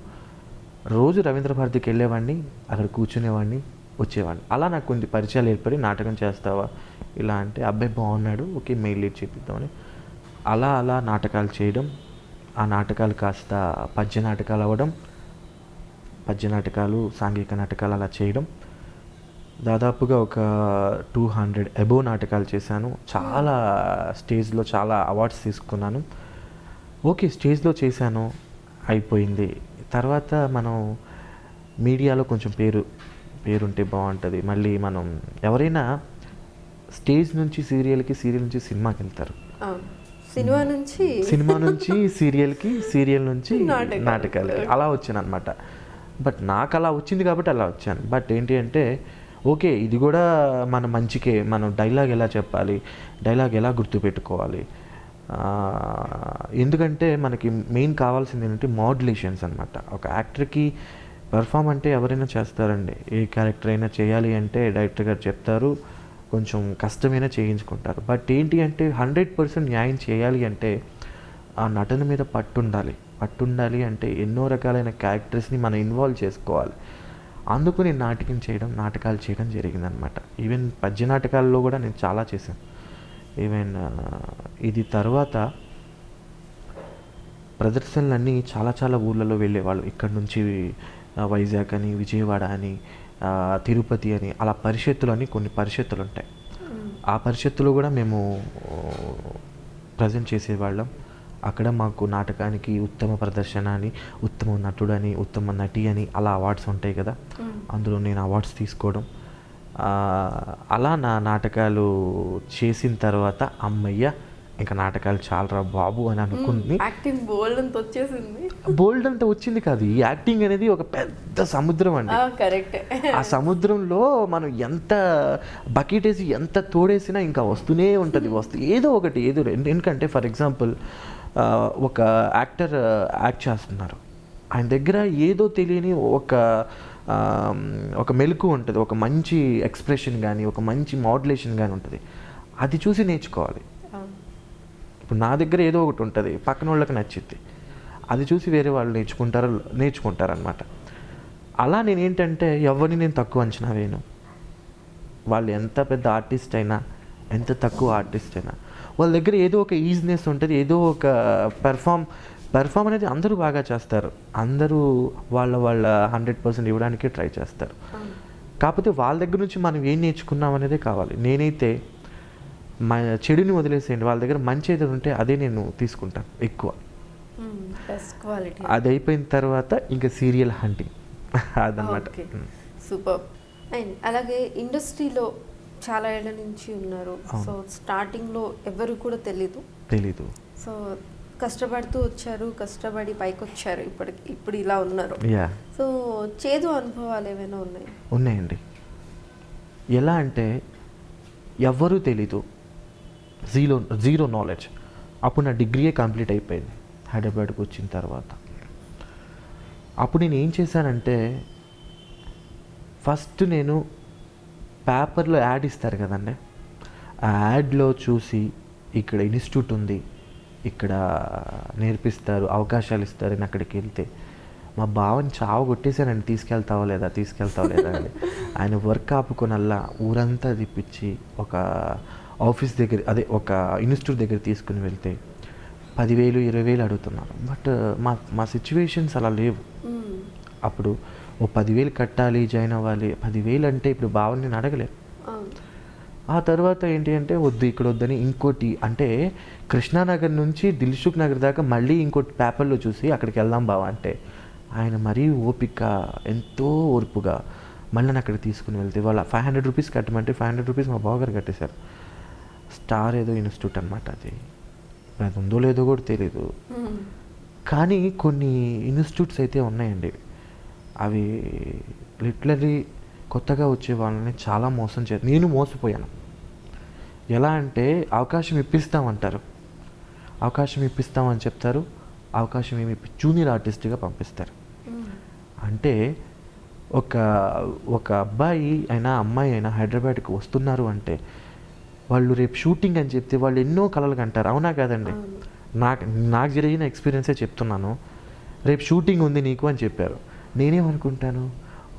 రోజు రవీంద్ర భారతికి వెళ్ళేవాడిని, అక్కడ కూర్చునేవాడిని, వచ్చేవాడిని. అలా నాకు కొన్ని పరిచయాలు ఏర్పడి నాటకం చేస్తావా ఇలా అంటే అబ్బాయి బాగున్నాడు, ఓకే మెయిల్ లీడ్ చేపిద్దామని అలా నాటకాలు చేయడం. ఆ నాటకాలు కాస్త పద్య నాటకాలు అవ్వడం, పద్య నాటకాలు, సాంఘిక నాటకాలు అలా చేయడం. దాదాపుగా ఒక 200 అబోవ్ నాటకాలు చేశాను. చాలా స్టేజ్లో చాలా అవార్డ్స్ తీసుకున్నాను. ఓకే స్టేజ్లో చేశాను, అయిపోయింది. తర్వాత మనం మీడియాలో కొంచెం పేరుంటే బాగుంటుంది. మళ్ళీ మనం ఎవరైనా స్టేజ్ నుంచి సీరియల్కి, సీరియల్ నుంచి సినిమాకి వెళ్తారు, సినిమా నుంచి సీరియల్కి, సీరియల్ నుంచి నాటకాలకి అలా వచ్చాను అనమాట. బట్ నాకు అలా వచ్చింది కాబట్టి అలా వచ్చాను. బట్ ఏంటి అంటే ఓకే ఇది కూడా మన మంచికే, మనం డైలాగ్ ఎలా చెప్పాలి, డైలాగ్ ఎలా గుర్తుపెట్టుకోవాలి. ఎందుకంటే మనకి మెయిన్ కావాల్సింది ఏంటంటే మాడ్యులేషన్స్ అనమాట. ఒక యాక్టర్కి పెర్ఫామ్ అంటే ఎవరైనా చేస్తారండి, ఏ క్యారెక్టర్ అయినా చేయాలి అంటే డైరెక్టర్ గారు చెప్తారు, కొంచెం కష్టమైనా చేయించుకుంటారు. బట్ ఏంటి అంటే 100% న్యాయం చేయాలి అంటే ఆ నటన మీద పట్టుండాలి అంటే ఎన్నో రకాలైన క్యారెక్టర్స్ని మనం ఇన్వాల్వ్ చేసుకోవాలి. అందుకు నేను నాటకాలు చేయడం జరిగిందనమాట. ఈవెన్ పద్య నాటకాల్లో కూడా నేను చాలా చేశాను. ఈవెన్ ఇది తర్వాత ప్రదర్శనలన్నీ చాలా ఊళ్ళలో వెళ్ళేవాళ్ళు. ఇక్కడ నుంచి వైజాగ్ అని, విజయవాడ అని, తిరుపతి అని, అలా కొన్ని పరిషత్తులు ఉంటాయి. ఆ పరిషత్తులో కూడా మేము ప్రజెంట్ చేసేవాళ్ళం. అక్కడ మాకు నాటకానికి ఉత్తమ ప్రదర్శన అని, ఉత్తమ నటుడు అని, ఉత్తమ నటి అని అలా అవార్డ్స్ ఉంటాయి కదా, అందులో నేను అవార్డ్స్ తీసుకోవడం. అలా నా నాటకాలు చేసిన తర్వాత అమ్మయ్య ఇంకా నాటకాలు చాలరా బాబు అని అనుకుని యాక్టింగ్ బోల్డ్ అంత వచ్చేసింది. బోల్డ్ అంతా వచ్చింది కాదు, ఈ యాక్టింగ్ అనేది ఒక పెద్ద సముద్రం అండి. కరెక్ట్. ఆ సముద్రంలో మనం ఎంత బకెట్ వేసి ఎంత తోడేసినా ఇంకా వస్తూనే ఉంటుంది, ఏదో ఒకటి ఎందుకంటే ఫర్ ఎగ్జాంపుల్ ఒక యాక్టర్ యాక్ట్ చేస్తున్నారు, ఆయన దగ్గర ఏదో తెలియని ఒక మెలకు ఉంటుంది, ఒక మంచి ఎక్స్ప్రెషన్ కానీ ఒక మంచి మోడ్యులేషన్ కానీ ఉంటుంది, అది చూసి నేర్చుకోవాలి. ఇప్పుడు నా దగ్గర ఏదో ఒకటి ఉంటుంది, పక్కన వాళ్ళకి నచ్చిద్ది, అది చూసి వేరే వాళ్ళు నేర్చుకుంటారనమాట. అలా నేనేంటంటే ఎవరిని నేను తక్కువ అంచనా వేయను. వాళ్ళు ఎంత పెద్ద ఆర్టిస్ట్ అయినా, ఎంత తక్కువ ఆర్టిస్ట్ అయినా, వాళ్ళ దగ్గర ఏదో ఒక ఈజినెస్ ఉంటుంది, ఏదో ఒక పెర్ఫామ్ అనేది అందరూ బాగా చేస్తారు, అందరూ వాళ్ళ 100% ఇవ్వడానికి ట్రై చేస్తారు. కాకపోతే వాళ్ళ దగ్గర నుంచి మనం ఏం నేర్చుకున్నాం అనేదే కావాలి. నేనైతే మా చెడుని వదిలేసేయండి, వాళ్ళ దగ్గర మంచి ఏదో ఉంటే అదే నేను తీసుకుంటాను ఎక్కువ. అది అయిపోయిన తర్వాత ఇంకా సీరియల్ హంటింగ్ అదనమాట. సూపర్. అండ్ అలాగే ఇండస్ట్రీలో చాలా ఏళ్ళ నుంచి ఉన్నారు. సో స్టార్టింగ్లో ఎవరు కూడా తెలీదు. సో కష్టపడుతూ వచ్చారు, కష్టపడి పైకి వచ్చారు, ఇప్పుడు ఇలా ఉన్నారు. సో చేదు అనుభవాలు ఏమైనా ఉన్నాయండి. ఎలా అంటే ఎవ్వరూ తెలీదు, జీరో నాలెడ్జ్. అప్పుడు నా డిగ్రీయే కంప్లీట్ అయిపోయింది హైదరాబాద్కి వచ్చిన తర్వాత. అప్పుడు నేను ఏం చేశానంటే, ఫస్ట్ నేను పేపర్లో యాడ్ ఇస్తారు కదండి, ఆ యాడ్లో చూసి ఇక్కడ ఇన్స్టిట్యూట్ ఉంది, ఇక్కడ నేర్పిస్తారు, అవకాశాలు ఇస్తారు, నేను అక్కడికి వెళ్తే మా బావని చావు కొట్టేశానండి, తీసుకెళ్తావా లేదా అని. ఆయన వర్క్ ఆపుకొనల్లా ఊరంతా తిప్పించి ఒక ఆఫీస్ దగ్గర, ఒక ఇన్స్టిట్యూట్ దగ్గర తీసుకుని వెళ్తే 10,000 20,000 అడుగుతున్నారు. బట్ మా సిచ్యువేషన్స్ అలా లేవు. అప్పుడు 10,000 కట్టాలి, జాయిన్ అవ్వాలి. 10,000 అంటే ఇప్పుడు బావని నేను అడగలేను. ఆ తర్వాత ఏంటి అంటే వద్దు, ఇక్కడ వద్దని ఇంకోటి, అంటే కృష్ణానగర్ నుంచి దిల్సుఖ్ నగర్ దాకా మళ్ళీ ఇంకోటి పేపర్లో చూసి అక్కడికి వెళ్దాం బావ అంటే, ఆయన మరీ ఓపిక, ఎంతో ఓర్పుగా మళ్ళీ నన్ను అక్కడికి తీసుకుని వెళ్తే, వాళ్ళ 500 రూపీస్ కట్టమంటే 500 రూపీస్ మా బావగారు కట్టేశారు. స్టార్ ఏదో ఇన్స్టిట్యూట్ అనమాట, అది ఉందో లేదో కూడా తెలీదు. కానీ కొన్ని ఇన్స్టిట్యూట్స్ అయితే ఉన్నాయండి, అవి లిటరలీ కొత్తగా వచ్చే వాళ్ళని చాలా మోసం చేస్తారు. నేను మోసపోయాను. ఎలా అంటే అవకాశం ఇప్పిస్తామంటారు, అవకాశం ఇప్పిస్తామని చెప్తారు, అవకాశం ఏమి జూనియర్ ఆర్టిస్ట్గా పంపిస్తారు. అంటే ఒక అబ్బాయి అయినా అమ్మాయి అయినా హైదరాబాద్కి వస్తున్నారు అంటే వాళ్ళు రేపు షూటింగ్ అని చెప్తే వాళ్ళు ఎన్నో కలలు కంటారు, అవునా కాదండి? నాకు జరిగిన ఎక్స్పీరియన్సే చెప్తున్నాను. రేపు షూటింగ్ ఉంది నీకు అని చెప్పారు. నేనేమనుకుంటాను,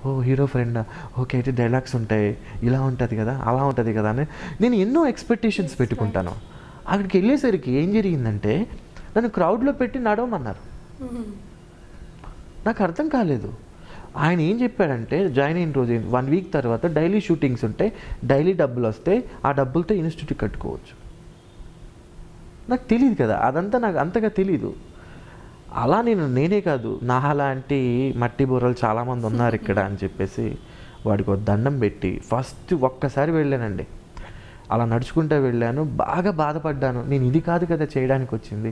ఓ హీరో ఫ్రెండా, ఓకే అయితే డైలాగ్స్ ఉంటాయి, ఇలా ఉంటుంది కదా, అలా ఉంటుంది కదా అని నేను ఎన్నో ఎక్స్పెక్టేషన్స్ పెట్టుకుంటాను. అక్కడికి వెళ్ళేసరికి ఏం జరిగిందంటే నన్ను క్రౌడ్లో పెట్టి నడవమన్నారు. నాకు అర్థం కాలేదు. ఆయన ఏం చెప్పాడంటే జాయిన్ అయిన రోజు 1 వీక్ తర్వాత డైలీ షూటింగ్స్ ఉంటాయి, డైలీ డబ్బులు వస్తాయి, ఆ డబ్బులతో ఇన్స్టిట్యూట్ కట్టుకోవచ్చు. నాకు తెలియదు కదా, అదంతా నాకు అంతగా తెలీదు. అలా నేనే కాదు, నా లాంటి మట్టి బుర్రలు చాలామంది ఉన్నారు ఇక్కడ అని చెప్పేసి వాడికి ఒక దండం పెట్టి ఫస్ట్ ఒక్కసారి వెళ్ళానండి. అలా నడుచుకుంటూ వెళ్ళాను, బాగా బాధపడ్డాను. నేను ఇది కాదు కదా చేయడానికి వచ్చింది,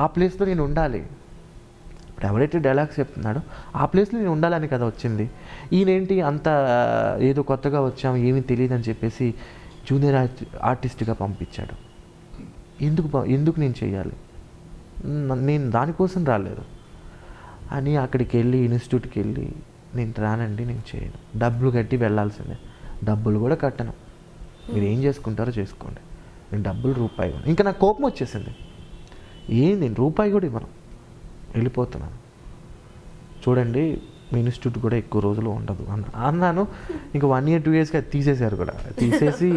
ఆ ప్లేస్లో నేను ఉండాలి. ఇప్పుడు ఎవరైతే డైలాగ్స్ చెప్తున్నాడో ఆ ప్లేస్లో నేను ఉండాలని కదా వచ్చింది. ఈయనేంటి అంత ఏదో కొత్తగా వచ్చాము ఏమీ తెలియదు అని చెప్పేసి జూనియర్ ఆర్టిస్ట్గా పంపించాడు. ఎందుకు నేను చేయాలి? నేను దానికోసం రాలేదు అని అక్కడికి వెళ్ళి ఇన్స్టిట్యూట్కి వెళ్ళి నేను రానండి, నేను చేయను, డబ్బులు కట్టి వెళ్ళాల్సిందే. డబ్బులు కూడా కట్టను, మీరు ఏం చేసుకుంటారో చేసుకోండి, నేను డబ్బులు రూపాయి. ఇంకా నాకు కోపం వచ్చేసింది, నేను రూపాయి కూడా ఇవ్వను, వెళ్ళిపోతున్నాను. చూడండి మీ ఇన్స్టిట్యూట్ కూడా ఎక్కువ రోజులు ఉండదు అన్నాను. ఇంకా 1 year 2 yearsకి అది తీసేశారు కూడా. తీసేసి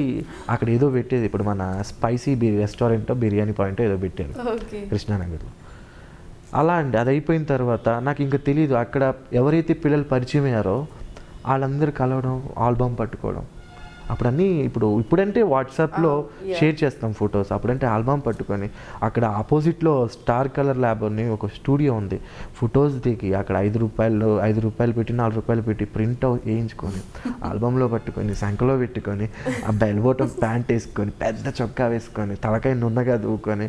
అక్కడ ఏదో పెట్టేది, ఇప్పుడు మన స్పైసీ రెస్టారెంట్ బిర్యానీ పాయింట్ ఏదో పెట్టారు కృష్ణానగర్లో. అలా అండి. అది అయిపోయిన తర్వాత నాకు ఇంకా తెలియదు, అక్కడ ఎవరైతే పిల్లలు పరిచయం అయ్యారో వాళ్ళందరూ కలవడం, ఆల్బమ్ పట్టుకోవడం, అప్పుడు అన్నీ ఇప్పుడంటే వాట్సాప్లో షేర్ చేస్తాం ఫొటోస్, అప్పుడంటే ఆల్బమ్ పట్టుకొని అక్కడ ఆపోజిట్లో స్టార్ కలర్ ల్యాబ్ అని ఒక స్టూడియో ఉంది, ఫొటోస్ దిగి అక్కడ ₹5 పెట్టి ₹4 పెట్టి ప్రింట్ వేయించుకొని ఆల్బంలో పట్టుకొని సంఖలో పెట్టుకొని ఆ బెల్ బోటం ప్యాంట్ వేసుకొని పెద్ద చొక్కా వేసుకొని తలకాయ నున్నగా దూకొని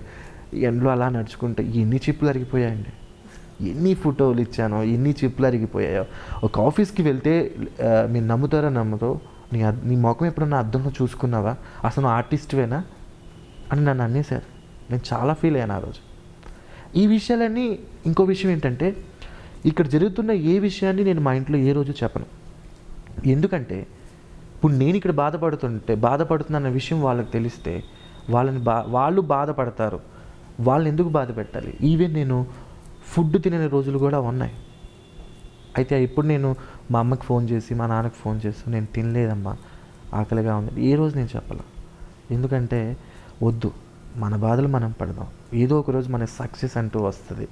ఎండలో అలా నడుచుకుంటే ఎన్ని చిప్పులు అరిగిపోయాయండి, ఎన్ని ఫోటోలు ఇచ్చానో ఎన్ని చిప్పులు అరిగిపోయాయో. ఒక ఆఫీస్కి వెళ్తే మీరు నమ్ముతారో నమ్మతో నీ ముఖం ఎప్పుడన్నా అద్దంలో చూసుకున్నావా, అసలు నువ్వు ఆర్టిస్ట్వేనా అని నన్ను అనేసారు. నేను చాలా ఫీల్ అయ్యాను ఆ రోజు. ఈ విషయాలన్నీ ఇంకో విషయం ఏంటంటే ఇక్కడ జరుగుతున్న ఏ విషయాన్ని నేను మా ఇంట్లో ఏ రోజు చెప్పను. ఎందుకంటే ఇప్పుడు నేను ఇక్కడ బాధపడుతున్న విషయం వాళ్ళకి తెలిస్తే వాళ్ళు బాధపడతారు. వాళ్ళని ఎందుకు బాధ పెట్టాలి? ఈవెన్ నేను ఫుడ్ తినే రోజులు కూడా ఉన్నాయి. అయితే ఇప్పుడు నేను మా అమ్మకి ఫోన్ చేసి మా నాన్నకి ఫోన్ చేసి నేను తినలేదమ్మా, ఆకలిగా ఉంది, ఏ రోజు నేను చెప్పాల. ఎందుకంటే వద్దు, మన బాధలు మనం పడదాం. ఏదో ఒక రోజు మన సక్సెస్ అంటూ వస్తుంది.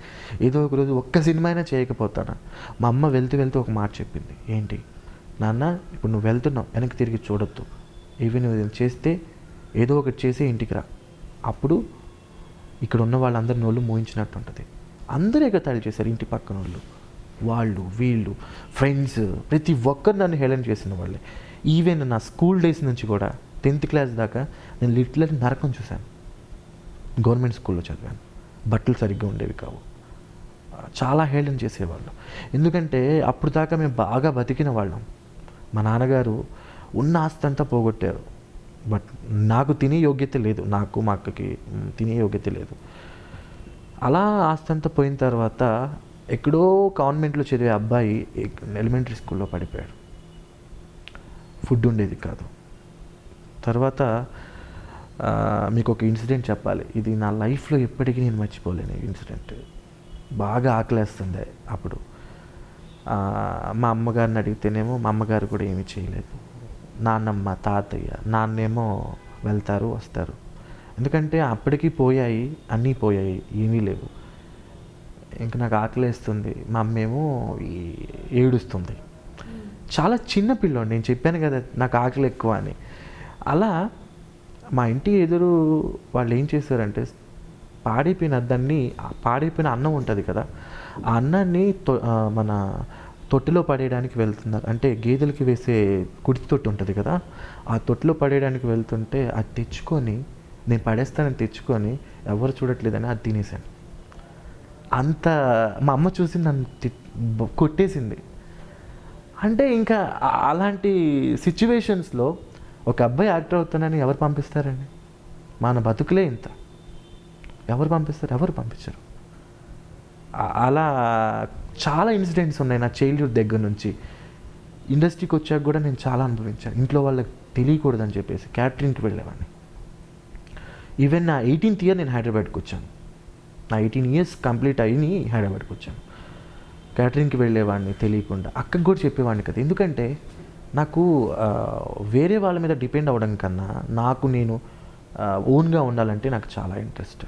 ఏదో ఒక రోజు ఒక్క సినిమా అయినా చేయకపోతానా. మా అమ్మ వెళ్తూ ఒక మాట చెప్పింది, ఏంటి నాన్న, ఇప్పుడు నువ్వు వెళ్తున్నావు, వెనక్కి తిరిగి చూడొద్దు. ఈవెన్ నువ్వు చేస్తే ఏదో ఒకటి చేసి ఇంటికి రా, అప్పుడు ఇక్కడ ఉన్న వాళ్ళందరి నోళ్ళు మోయించినట్టు ఉంటుంది. అందరూ ఎగతాళి చేశారు, ఇంటి పక్కన వాళ్ళు వీళ్ళు ఫ్రెండ్స్ ప్రతి ఒక్కరు నన్ను హేళన చేసిన వాళ్ళే. ఈవెన్ నా స్కూల్ డేస్ నుంచి కూడా 10th క్లాస్ దాకా నేను లిటరల్లీ నరకం చూశాను. గవర్నమెంట్ స్కూల్లో చదివాను, బట్టలు సరిగ్గా ఉండేవి కావు, చాలా హేళన చేసేవాళ్ళు. ఎందుకంటే అప్పుడు దాకా మేము బాగా బతికిన వాళ్ళం. మా నాన్నగారు ఉన్న ఆస్తి అంతా పోగొట్టారు, బట్ నాకు తినే యోగ్యత లేదు, నాకు మా అక్కకి తినే యోగ్యత లేదు. అలా ఆస్తి అంతా పోయిన తర్వాత ఎక్కడో కాన్వెంట్లో చదివే అబ్బాయి ఎలిమెంటరీ స్కూల్లో పడిపోయాడు. ఫుడ్ ఉండేది కాదు. తర్వాత మీకు ఒక ఇన్సిడెంట్ చెప్పాలి, ఇది నా లైఫ్లో ఎప్పటికీ నేను మర్చిపోలేను ఇన్సిడెంట్. బాగా ఆకలేస్తుంది అప్పుడు. మా అమ్మగారిని అడిగితేనేమో మా అమ్మగారు కూడా ఏమీ చేయలేదు. నాన్నమ్మ తాతయ్య, నాన్నేమో వెళ్తారు వస్తారు. ఎందుకంటే అప్పటికి పోయాయి, అన్నీ పోయాయి, ఏమీ లేవు. ఇంకా నాకు ఆకలేస్తుంది, మా అమ్మేమో ఏడుస్తుంది. చాలా చిన్న పిల్లోడు, నేను చెప్పాను కదా నాకు ఆకలి ఎక్కువ అని. అలా మా ఇంటి ఎదురు వాళ్ళు ఏం చేశారంటే పాడైపోయిన అన్నం ఉంటుంది కదా, ఆ అన్నాన్ని మన తొట్టిలో పడేయడానికి వెళ్తున్నారు. అంటే గేదెలకి వేసే కుడితి తొట్టి ఉంటుంది కదా, ఆ తొట్టిలో పడేయడానికి వెళ్తుంటే అది తెచ్చుకొని నేను పడేస్తానని తెచ్చుకొని ఎవరు చూడట్లేదని అది తినేసాను. అంత మా అమ్మ చూసి నన్ను కొట్టేసింది. అంటే ఇంకా అలాంటి సిచ్యువేషన్స్లో ఒక అబ్బాయి యాక్టర్ అవుతానని ఎవరు పంపిస్తారండి? మన బతుకులే ఇంత, ఎవరు పంపిస్తారు? ఎవరు పంపించరు. అలా చాలా ఇన్సిడెంట్స్ ఉన్నాయి నా చైల్డ్హుడ్ దగ్గర నుంచి. ఇండస్ట్రీకి వచ్చాక కూడా నేను చాలా అనుభవించాను. ఇంట్లో వాళ్ళకి తెలియకూడదని చెప్పేసి క్యాటరింగ్కి వెళ్ళేవాడిని. ఈవెన్ నా 18th ఇయర్ నేను హైదరాబాద్కి వచ్చాను. నా 18 years కంప్లీట్ అయ్యి హైదరాబాద్కి వచ్చాను. క్యాటరింగ్కి వెళ్ళేవాడిని తెలియకుండా. అక్కకి కూడా చెప్పేవాడిని కదా, ఎందుకంటే నాకు వేరే వాళ్ళ మీద డిపెండ్ అవ్వడం కన్నా నాకు నేను ఓన్గా ఉండాలంటే నాకు చాలా ఇంట్రెస్ట్.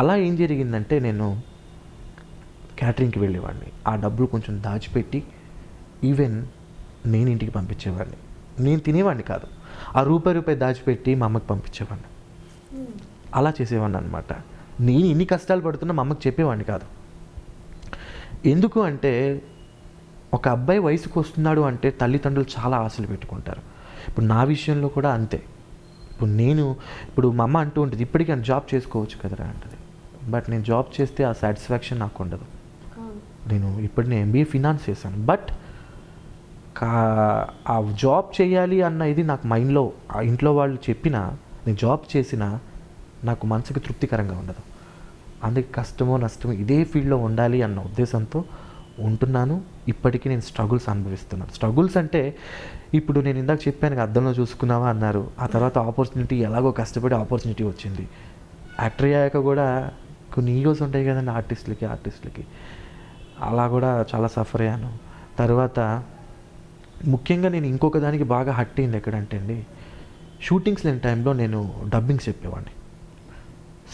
అలా ఏం జరిగిందంటే నేను క్యాటరింగ్కి వెళ్ళేవాడిని. ఆ డబ్బులు కొంచెం దాచిపెట్టి ఈవెన్ నేను ఇంటికి పంపించేవాడిని. నేను తినేవాడిని కాదు, ఆ రూపాయి దాచిపెట్టి మా అమ్మకి పంపించేవాడిని. అలా చేసేవాడిని అనమాట. నేను ఇన్ని కష్టాలు పడుతున్నా మా అమ్మకి చెప్పేవాడిని కాదు. ఎందుకు అంటే ఒక అబ్బాయి వయసుకు వస్తున్నాడు అంటే తల్లిదండ్రులు చాలా ఆశలు పెట్టుకుంటారు. ఇప్పుడు నా విషయంలో కూడా అంతే. ఇప్పుడు మా అమ్మ అంటూ ఉంటుంది, ఇప్పటికీ నేను జాబ్ చేసుకోవచ్చు కదరా అంటది. బట్ నేను జాబ్ చేస్తే ఆ సాటిస్ఫాక్షన్ నాకు ఉండదు. నేను MBA ఫినాన్స్ చేశాను, బట్ ఆ జాబ్ చేయాలి అన్న ఇది నాకు మైండ్లో, ఆ ఇంట్లో వాళ్ళు చెప్పినా నేను జాబ్ చేసినా నాకు మనసుకి తృప్తికరంగా ఉండదు. అందుకే కష్టమో నష్టమో ఇదే ఫీల్డ్లో ఉండాలి అన్న ఉద్దేశంతో ఉంటున్నాను. ఇప్పటికీ నేను స్ట్రగుల్స్ అనుభవిస్తున్నాను. స్ట్రగుల్స్ అంటే ఇప్పుడు నేను ఇందాక చెప్పాను, అద్దంలో చూసుకున్నావా అన్నారు. ఆ తర్వాత ఆపర్చునిటీ ఎలాగో కష్టపడి ఆపర్చునిటీ వచ్చింది. యాక్టర్ అయ్యాక కూడా కొన్ని ఈగోస్ ఉంటాయి కదండి ఆర్టిస్టులకి. అలా కూడా చాలా సఫర్ అయ్యాను. తర్వాత ముఖ్యంగా నేను ఇంకొక దానికి బాగా హట్ అయింది ఎక్కడంటే అండి, షూటింగ్స్ లేని టైంలో నేను డబ్బింగ్స్ చెప్పేవాడిని.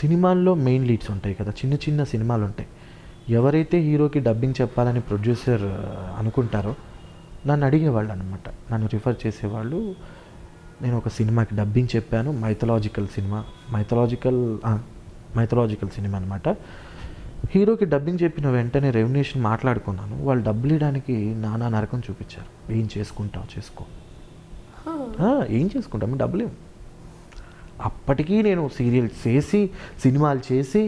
సినిమాల్లో మెయిన్ లీడ్స్ ఉంటాయి కదా, చిన్న సినిమాలు ఉంటాయి. ఎవరైతే హీరోకి డబ్బింగ్ చెప్పాలని ప్రొడ్యూసర్ అనుకుంటారో నన్ను అడిగేవాళ్ళు అనమాట, నన్ను రిఫర్ చేసేవాళ్ళు. నేను ఒక సినిమాకి డబ్బింగ్ చెప్పాను, మైథలాజికల్ సినిమా అనమాట. హీరోకి డబ్బింగ్ చెప్పిన వెంటనే రెమ్యునేషన్ మాట్లాడుకున్నాను. వాళ్ళు డబ్బులు ఇవ్వడానికి నానా నరకం చూపించారు. ఏం చేసుకుంటావు చేసుకో, ఏం చేసుకుంటాము డబ్బులు ఏం. అప్పటికీ నేను సీరియల్స్ చేసి సినిమాలు చేసి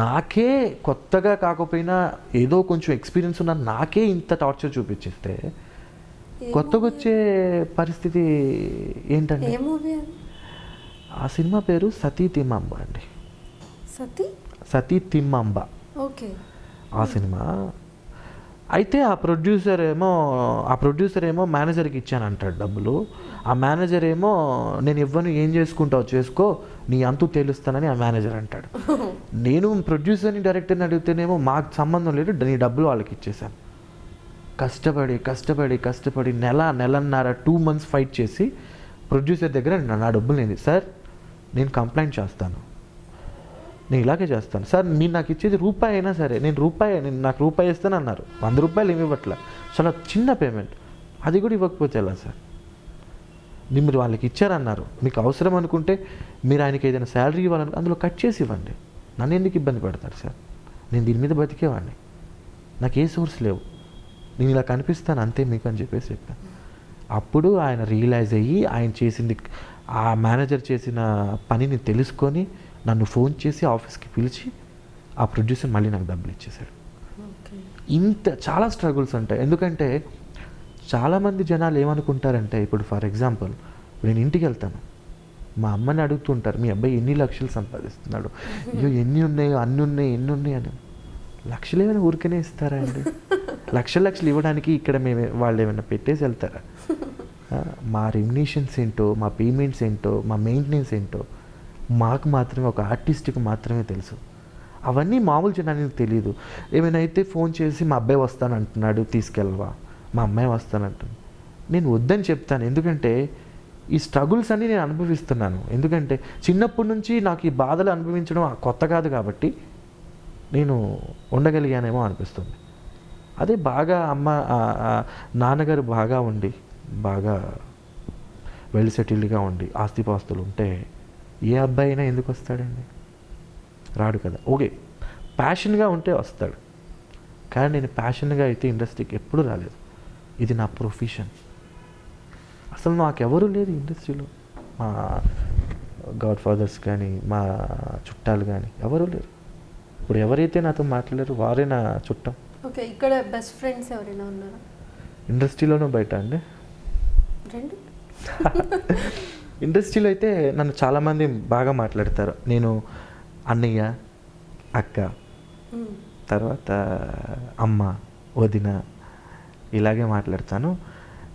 నాకే కొత్తగా కాకపోయినా ఏదో కొంచెం ఎక్స్పీరియన్స్ ఉన్న నాకే ఇంత టార్చర్ చూపించేస్తే కొత్తగా వచ్చే పరిస్థితి ఏంటంటే, ఆ సినిమా పేరు సతీ తిమ్మాంబ అండి. సతీ తిమ్మాంబ ఓకే. ఆ సినిమా అయితే ఆ ప్రొడ్యూసర్ ఏమో మేనేజర్కి ఇచ్చానంటాడు డబ్బులు. ఆ మేనేజర్ ఏమో నేను ఇవ్వను, ఏం చేసుకుంటావు చేసుకో, నీ అంతు తెలుస్తానని ఆ మేనేజర్ అంటాడు. నేను ప్రొడ్యూసర్ని డైరెక్టర్ని అడిగితేనేమో మాకు సంబంధం లేదు, నీ డబ్బులు వాళ్ళకి ఇచ్చేసాను. కష్టపడి నెలన్నర 2 months ఫైట్ చేసి ప్రొడ్యూసర్ దగ్గర నా డబ్బులు లేదు సార్, నేను కంప్లైంట్ చేస్తాను, నేను ఇలాగే చేస్తాను సార్, మీరు నాకు ఇచ్చేది రూపాయి అయినా సరే, నేను నాకు రూపాయి ఇస్తాను అన్నారు. 100 రూపాయలు ఏమి ఇవ్వట్లా, చాలా చిన్న పేమెంట్, అది కూడా ఇవ్వకపోతే ఎలా సార్, మీరు వాళ్ళకి ఇచ్చారన్నారు, మీకు అవసరం అనుకుంటే మీరు ఆయనకి ఏదైనా శాలరీ ఇవ్వాలనుకో అందులో కట్ చేసి ఇవ్వండి, నన్ను ఎందుకు ఇబ్బంది పడతారు సార్, నేను దీని మీద బతికేవాడిని, నాకు ఏ సోర్స్ లేవు, నేను ఇలా కనిపిస్తాను అంతే మీకు అని చెప్పేసి చెప్పాను. అప్పుడు ఆయన రియలైజ్ అయ్యి ఆయన చేసింది, ఆ మేనేజర్ చేసిన పనిని తెలుసుకొని నన్ను ఫోన్ చేసి ఆఫీస్కి పిలిచి ఆ ప్రొడ్యూసర్ మళ్ళీ నాకు డబ్బులు ఇచ్చేశాడు. చాలా స్ట్రగుల్స్ ఉంటాయి. ఎందుకంటే చాలామంది జనాలు ఏమనుకుంటారంటే, ఇప్పుడు ఫర్ ఎగ్జాంపుల్ నేను ఇంటికి వెళ్తాను, మా అమ్మని అడుగుతుంటారు మీ అబ్బాయి ఎన్ని లక్షలు సంపాదిస్తున్నాడు, అయ్యో ఎన్ని ఉన్నాయో అన్ని ఉన్నాయి అని. లక్షలు ఏమైనా ఊరికనే ఇస్తారా అండి? లక్షలు ఇవ్వడానికి ఇక్కడ వాళ్ళు ఏమైనా పెట్టేసి వెళ్తారా? మా రెమ్యునేషన్స్ ఏంటో, మా పేమెంట్స్ ఏంటో, మా మెయింటెనెన్స్ ఏంటో మాకు మాత్రమే, ఒక ఆర్టిస్ట్కి మాత్రమే తెలుసు. అవన్నీ మామూలు జనానికి తెలియదు. ఏమైనా అయితే ఫోన్ చేసి మా అబ్బాయి వస్తానంటున్నాడు తీసుకెళ్ళవా, మా అమ్మాయి వస్తానంటుంది, నేను వద్దని చెప్తాను. ఎందుకంటే ఈ స్ట్రగుల్స్ అన్నీ నేను అనుభవిస్తున్నాను. ఎందుకంటే చిన్నప్పటి నుంచి నాకు ఈ బాధలు అనుభవించడం కొత్త కాదు కాబట్టి నేను ఉండగలిగానేమో అనిపిస్తుంది. అదే బాగా నాన్నగారు బాగా ఉండి, బాగా వెల్ సెటిల్డ్గా ఉండి ఆస్తిపాస్తులు ఉంటే ఏ అబ్బాయి అయినా ఎందుకు వస్తాడండి? రాడు కదా. ఓకే, ప్యాషన్గా ఉంటే వస్తాడు, కానీ నేను ప్యాషన్గా అయితే ఇండస్ట్రీకి ఎప్పుడు రాలేదు. ఇది నా ప్రొఫెషన్. అసలు నాకెవరూ లేదు ఇండస్ట్రీలో, మా గాడ్ ఫాదర్స్ కానీ మా చుట్టాలు కానీ ఎవరూ లేరు. ఇప్పుడు ఎవరైతే నాతో మాట్లాడారో వారే నా చుట్టం. ఓకే, ఇక్కడ బెస్ట్ ఫ్రెండ్స్ ఎవరైనా ఉన్నారా ఇండస్ట్రీలోనూ బయట అండి? రెండు ఇండస్ట్రీలో అయితే నన్ను చాలామంది బాగా మాట్లాడతారు. నేను అన్నయ్య, అక్క, తర్వాత అమ్మ, వదిన ఇలాగే మాట్లాడతాను.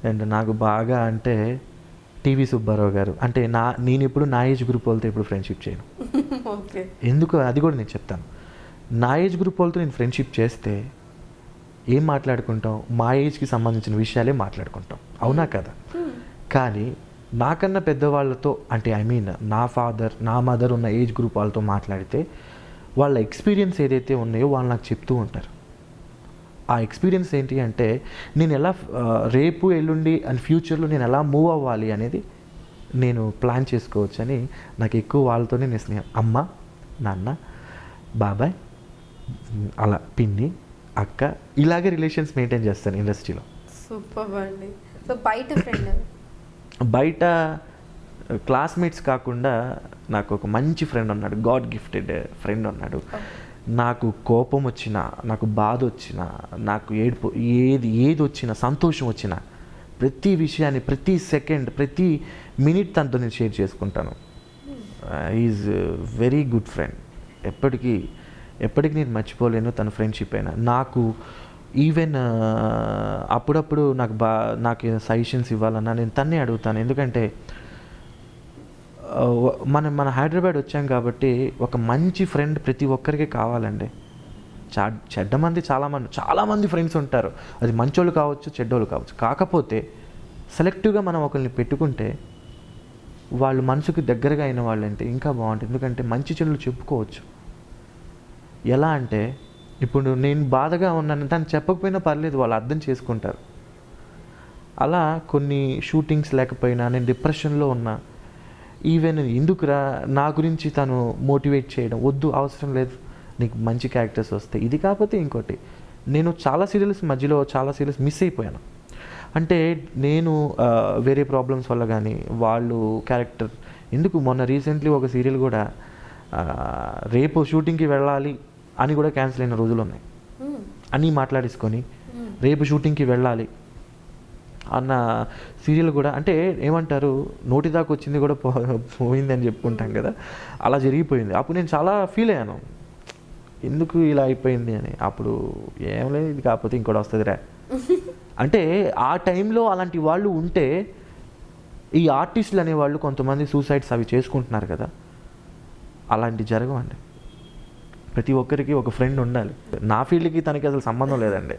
అండ్ నాకు బాగా అంటే టీవీ సుబ్బారావు గారు అంటే నేను ఇప్పుడు నా ఏజ్ గ్రూప్ వాళ్ళతో ఇప్పుడు ఫ్రెండ్షిప్ చేయను. ఎందుకు అది కూడా నేను చెప్తాను. నా ఏజ్ గ్రూప్ వాళ్ళతో నేను ఫ్రెండ్షిప్ చేస్తే ఏం మాట్లాడుకుంటాం, మా ఏజ్కి సంబంధించిన విషయాలే మాట్లాడుకుంటాం, అవునా కదా? కానీ నాకన్నా పెద్దవాళ్ళతో అంటే నా ఫాదర్, నా మదర్ ఉన్న ఏజ్ గ్రూప్ వాళ్ళతో మాట్లాడితే వాళ్ళ ఎక్స్పీరియన్స్ ఏదైతే ఉన్నాయో వాళ్ళు నాకు చెప్తూ ఉంటారు. ఆ ఎక్స్పీరియన్స్ ఏంటి అంటే నేను ఎలా రేపు ఎల్లుండి అండ్ ఫ్యూచర్లో నేను ఎలా మూవ్ అవ్వాలి అనేది నేను ప్లాన్ చేసుకోవచ్చని నాకు ఎక్కువ వాళ్ళతోనే నేను స్నేహం. అమ్మ, నాన్న, బాబాయ్, అలా పిన్ని, అక్క, ఇలాగే రిలేషన్స్ మెయింటైన్ చేస్తాను ఇండస్ట్రీలో. సూపర్ అండి. సో బయట క్లాస్మేట్స్ కాకుండా నాకు ఒక మంచి ఫ్రెండ్ ఉన్నాడు, గాడ్ గిఫ్టెడ్ ఫ్రెండ్ ఉన్నాడు. నాకు కోపం వచ్చినా, నాకు బాధ వచ్చినా, నాకు ఏడుపు ఏది వచ్చినా, సంతోషం వచ్చినా ప్రతి విషయాన్ని, ప్రతి సెకండ్, ప్రతి మినిట్ తనతో నేను షేర్ చేసుకుంటాను. Is very good friend. ఎప్పటికీ నేను మర్చిపోలేను తన ఫ్రెండ్షిప్ అయినా. నాకు ఈవెన్ అప్పుడప్పుడు నాకు సజెషన్స్ ఇవ్వాలన్నా నేను తన్నే అడుగుతాను. ఎందుకంటే మన హైదరాబాద్ వచ్చాం కాబట్టి ఒక మంచి ఫ్రెండ్ ప్రతి ఒక్కరికి కావాలండి. చెడ్డ మంది చాలామంది ఫ్రెండ్స్ ఉంటారు, అది మంచోళ్ళు కావచ్చు, చెడ్డోళ్ళు కావచ్చు. కాకపోతే సెలెక్టివ్గా మనం ఒకరిని పెట్టుకుంటే వాళ్ళు మనసుకు దగ్గరగా అయిన వాళ్ళంటే ఇంకా బాగుంటుంది. ఎందుకంటే మంచి చెడులు చెప్పుకోవచ్చు. ఎలా అంటే ఇప్పుడు నేను బాధగా ఉన్నాను, దాన్ని చెప్పకపోయినా పర్లేదు, వాళ్ళు అర్థం చేసుకుంటారు. అలా కొన్ని షూటింగ్స్ లేకపోయినా నేను డిప్రెషన్లో ఉన్నా, ఈవెన్ ఎందుకురా నా గురించి తను మోటివేట్ చేయడం, వద్దు అవసరం లేదు నీకు మంచి క్యారెక్టర్స్ వస్తాయి, ఇది కాకపోతే ఇంకోటి. నేను చాలా సీరియల్స్ మధ్యలో చాలా సీరియల్స్ మిస్ అయిపోయాను. అంటే నేను వేరే ప్రాబ్లమ్స్ వల్ల కానీ వాళ్ళు క్యారెక్టర్ ఎందుకు మొన్న రీసెంట్లీ ఒక సీరియల్ కూడా రేపు షూటింగ్కి వెళ్ళాలి అని కూడా క్యాన్సిల్ అయిన రోజులు ఉన్నాయి. అన్నీ మాట్లాడేసుకొని రేపు షూటింగ్కి వెళ్ళాలి అన్న సీరియల్ కూడా, అంటే ఏమంటారు నోటి దాకా వచ్చింది కూడా పోయింది అని చెప్పుకుంటాం కదా, అలా జరిగిపోయింది. అప్పుడు నేను చాలా ఫీల్ అయ్యాను, ఎందుకు ఇలా అయిపోయింది అని. అప్పుడు ఏం లేదు ఇది కాకపోతే ఇంకోటి వస్తుందిరా అంటే ఆ టైంలో అలాంటి వాళ్ళు ఉంటే, ఈ ఆర్టిస్టులు అనేవాళ్ళు కొంతమంది సూసైడ్స్ అవి చేసుకుంటున్నారు కదా, అలాంటి జరగవండి. ప్రతి ఒక్కరికి ఒక ఫ్రెండ్ ఉండాలి. నా ఫీల్డ్కి తనకి అసలు సంబంధం లేదండి,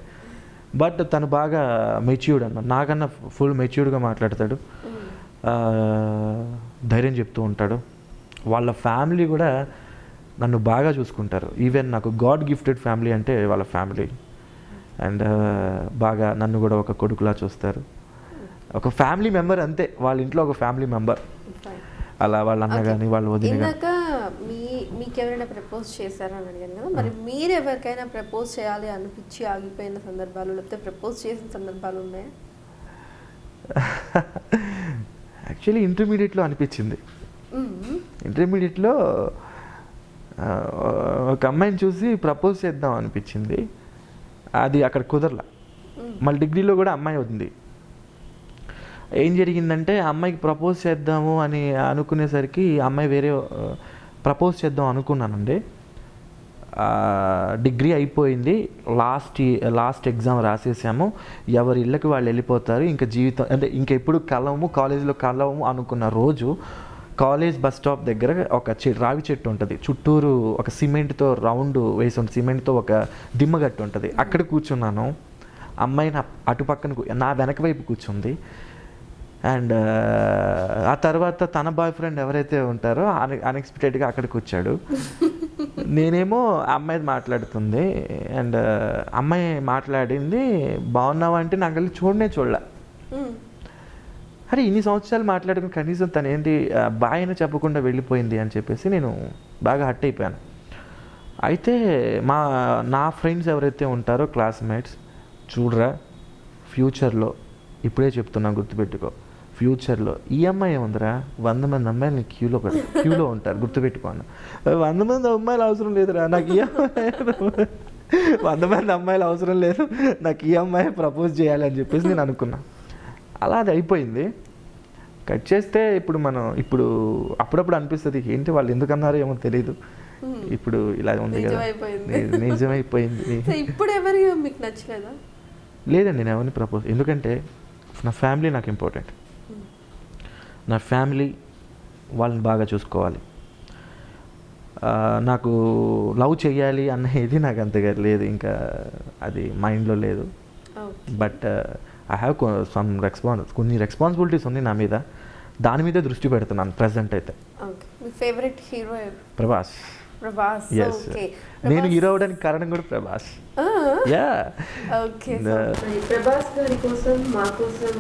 బట్ తను బాగా మెచ్యూర్డ్ అన్నమాట, నాకన్నా ఫుల్ మెచ్యూర్డ్గా మాట్లాడతాడు, ధైర్యం చెప్తూ ఉంటాడు. వాళ్ళ ఫ్యామిలీ కూడా నన్ను బాగా చూసుకుంటారు. ఈవెన్ నాకు గాడ్ గిఫ్టెడ్ ఫ్యామిలీ అంటే వాళ్ళ ఫ్యామిలీ. అండ్ బాగా నన్ను కూడా ఒక కొడుకులా చూస్తారు, ఒక ఫ్యామిలీ మెంబర్ అంతే, వాళ్ళ ఇంట్లో ఒక ఫ్యామిలీ మెంబర్. అలా వాళ్ళ అన్న కానీ వాళ్ళ వదిన కానీ. మీకు ఎవరైనా ప్రపోజ్ చేశారా అని అడిగాను కదా, మరి మీరు ఎవరికైనా ప్రపోజ్ చేయాలి అనిపించి ఆగిపోయిన సందర్భాలు, లేకపోతే ప్రపోజ్ చేసిన సందర్భాలు ఉన్నాయా? యాక్చువల్లీ ఇంటర్మీడియట్లో అనిపించింది. ఇంటర్మీడియట్లో ఒక అమ్మాయిని చూసి ప్రపోజ్ చేద్దాం అనిపించింది, అది అక్కడ కుదరలా. మళ్ళీ డిగ్రీలో కూడా అమ్మాయి ఉంది. ఏం జరిగిందంటే అమ్మాయికి ప్రపోజ్ చేద్దాము అని అనుకునేసరికి అమ్మాయి వేరే ప్రపోజ్ చేద్దాం అనుకున్నానండి. డిగ్రీ అయిపోయింది, లాస్ట్ ఎగ్జామ్ రాసేసాము, ఎవరి ఇళ్ళకి వాళ్ళు వెళ్ళిపోతారు, ఇంకా జీవితం అంటే ఇంకా ఎప్పుడు కలవము, కాలేజీలో కలవము అనుకున్న రోజు కాలేజ్ బస్ స్టాప్ దగ్గర ఒక రావి చెట్టు ఉంటుంది, చుట్టూరు ఒక సిమెంట్తో రౌండ్ వేసి ఉంటుంది, సిమెంట్తో ఒక దిమ్మగట్టు ఉంటుంది, అక్కడ కూర్చున్నాను. అమ్మాయి నా అటుపక్కన నా వెనక వైపు కూర్చుంది. అండ్ ఆ తర్వాత తన బాయ్ ఫ్రెండ్ ఎవరైతే ఉంటారో అన్ఎక్స్పెక్టెడ్గా అక్కడికి వచ్చాడు. నేనేమో అమ్మాయి మాట్లాడుతుంది, అండ్ అమ్మాయి మాట్లాడింది బాగున్నావా అంటే నాకు వెళ్ళి చూడలే. అరే ఇన్ని సంవత్సరాలు మాట్లాడుకుని కనీసం తను ఏంటి బాయ్ అని చెప్పకుండా వెళ్ళిపోయింది అని చెప్పేసి నేను బాగా హర్ట్ అయిపోయాను. అయితే నా ఫ్రెండ్స్ ఎవరైతే ఉంటారో క్లాస్మేట్స్, చూడరా ఫ్యూచర్లో, ఇప్పుడే చెప్తున్నా గుర్తుపెట్టుకో, ఫ్యూచర్లో ఈ అమ్మాయి ఏముందిరా 100 మంది అమ్మాయిలు నీకు క్యూలో ఉంటారు గుర్తుపెట్టుకోను. 100 మంది అమ్మాయిలు అవసరం లేదురా నాకు, ఈ అమ్మాయి 100 మంది అమ్మాయిలు అవసరం లేదు, నాకు ఈ అమ్మాయి ప్రపోజ్ చేయాలి అని చెప్పేసి నేను అనుకున్నా. అలా అది అయిపోయింది. కట్ చేస్తే ఇప్పుడు అప్పుడప్పుడు అనిపిస్తుంది ఏంటి వాళ్ళు ఎందుకన్నారో ఏమో తెలియదు, ఇప్పుడు ఇలా ఉంది కదా, నిజమైపోయింది. ఇప్పుడు ఎవరు మీకు నచ్చలేదా? లేదండి, నేను ఎవరిని ప్రపోజ్, ఎందుకంటే నా ఫ్యామిలీ నాకు ఇంపార్టెంట్. నా ఫ్యామిలీ వాళ్ళని బాగా చూసుకోవాలి. నాకు లవ్ చేయాలి అన్నది నాకు అంతగా లేదు, ఇంకా అది మైండ్లో లేదు. బట్ ఐ హ్యావ్ కొన్ని రెస్పాన్సిబిలిటీస్ ఉంది నా మీద, దాని మీదే దృష్టి పెడుతున్నాను ప్రజెంట్ అయితే. Favourite hero Prabhas. నేను హీరో అవడానికి కారణం కూడా ప్రభాస్. ప్రభాస్ గారి కోసం మా కోసం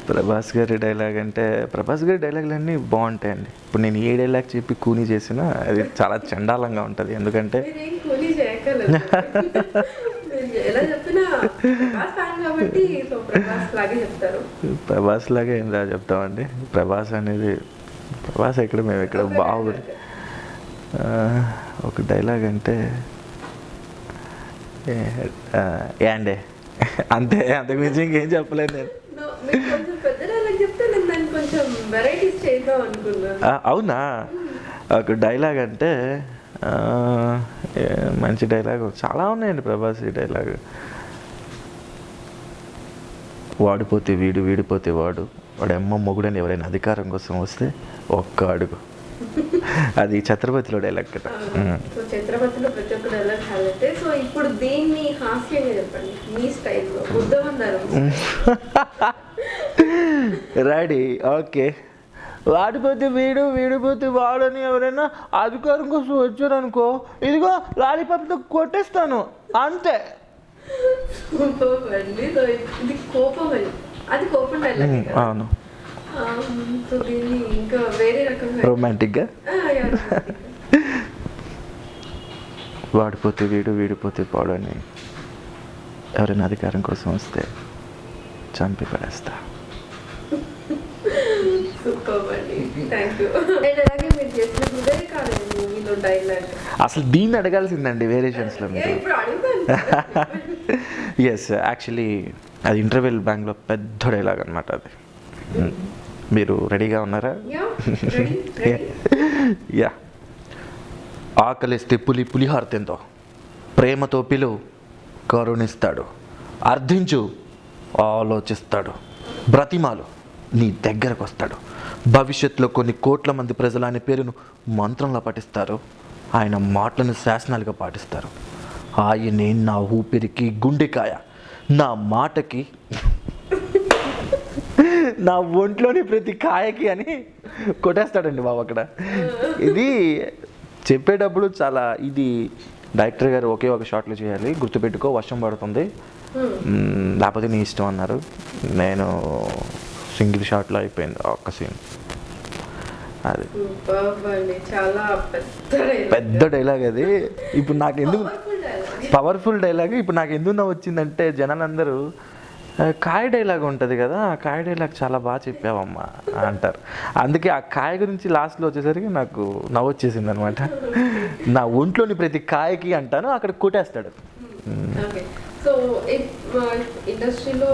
ప్రభాస్ గారి డైలాగ్ అంటే, ప్రభాస్ గారి డైలాగులు అన్నీ బాగుంటాయండి. ఇప్పుడు నేను ఏ డైలాగ్ చెప్పి కూనీ చేసినా అది చాలా చండాలంగా ఉంటుంది, ఎందుకంటే ప్రభాస్ లాగే ఏం రా చెప్తామండి. ప్రభాస్ అనేది ప్రభాస్ ఎక్కడ మేము ఎక్కడ బాగుంది. ఒక డైలాగ్ అంటే ఏండే అంతే, అంతకు మించి ఇంకేం చెప్పలేదు నేను. అవునా? ఒక డైలాగ్ అంటే మంచి డైలాగ్ చాలా ఉన్నాయండి ప్రభాస్ ఈ డైలాగ్. వాడిపోతే వీడు, వీడిపోతే వాడు ఎమ్మ మొగుడని ఎవరైనా అధికారం కోసం వస్తే ఒక్క అడుగు. అది ఛత్రపతిలో డైలాగ్ కదా. ఛత్రపతిలో ప్రతి ఒక్క డైలాగ్ హైలైట్. సో ఇప్పుడు దీన్ని హాస్యంగా చెప్పండి మీ స్టైల్లో. రెడీ? ఓకే. వాడిపోతే వీడు, వీడిపోతే వాడని ఎవరైనా అధికారం కోసం వచ్చారనుకో, ఇదిగో లాలీపాప్తో కొట్టేస్తాను అంతే. సూపర్ అండి. సో ఇది కోపం అండి, అది కోపం డైలాగ్ కదా. అవును, సో దీన్ని ఇంకా వేరే రకంగా రొమాంటిక్గా yeah, romantic. వాడిపోతే వీడు వీడిపోతే పాడు అని ఎవరైనా అధికారం కోసం వస్తే చంపి పడేస్తా. సూపర్ అండి, థ్యాంక్ యూ. అండ్ అలాగే మీరు చేసిన హృదయ కాలం మూవీలో డైలాగ్ అసలు దీన్ని అడగాల్సిందండి వేరియేషన్స్లో మీరు. ఇప్పుడు అడుగుతాను. ఎస్, యాక్చువల్లీ అది ఇంటర్వెల్ బ్యాంక్లో పెద్ద డైలాగ్ అనమాట అది. మీరు రెడీగా ఉన్నారా? యా. ఆకలిస్తే పులిహార తిందో, ప్రేమతో పిలువు కరుణిస్తాడు, అర్థించు ఆలోచిస్తాడు, బ్రతిమాలు నీ దగ్గరకు వస్తాడు, భవిష్యత్తులో కొన్ని కోట్ల మంది ప్రజలు ఆయన పేరును మంత్రంలా పఠిస్తారు, ఆయన మాటలను శాసనాలుగా పాటిస్తారు, ఆయనే నా ఊపిరికి గుండెకాయ, నా మాటకి నా ఒంట్లోని ప్రతి కాయకి అని కొట్టేస్తాడండి బాబు అక్కడ. ఇది చెప్పేటప్పుడు చాలా, ఇది డైరెక్టర్ గారు ఒకే ఒక షాట్లో చేయాలి, గుర్తుపెట్టుకో వర్షం పడుతుంది లేకపోతే నీ ఇష్టం అన్నారు. నేను సింగిల్ షాట్లో అయిపోయింది ఒక్క సీన్. అది చాలా పెద్ద డైలాగ్ అది. ఇప్పుడు నాకు ఎందుకు పవర్ఫుల్ డైలాగ్, ఇప్పుడు నాకు ఎందుకు వచ్చిందంటే జనాలందరూ కాయ డైలాగ్ ఉంటుంది కదా, ఆ కాయ డైలాగ్ చాలా బాగా చెప్పావమ్మా అంటారు. అందుకే ఆ కాయ గురించి లాస్ట్లో వచ్చేసరికి నాకు నవ్వు వచ్చేసింది అనమాట. నా ఒంట్లోని ప్రతి కాయకి అంటాను, అక్కడ కొట్టేస్తాడు. సో ఇండస్ట్రీలో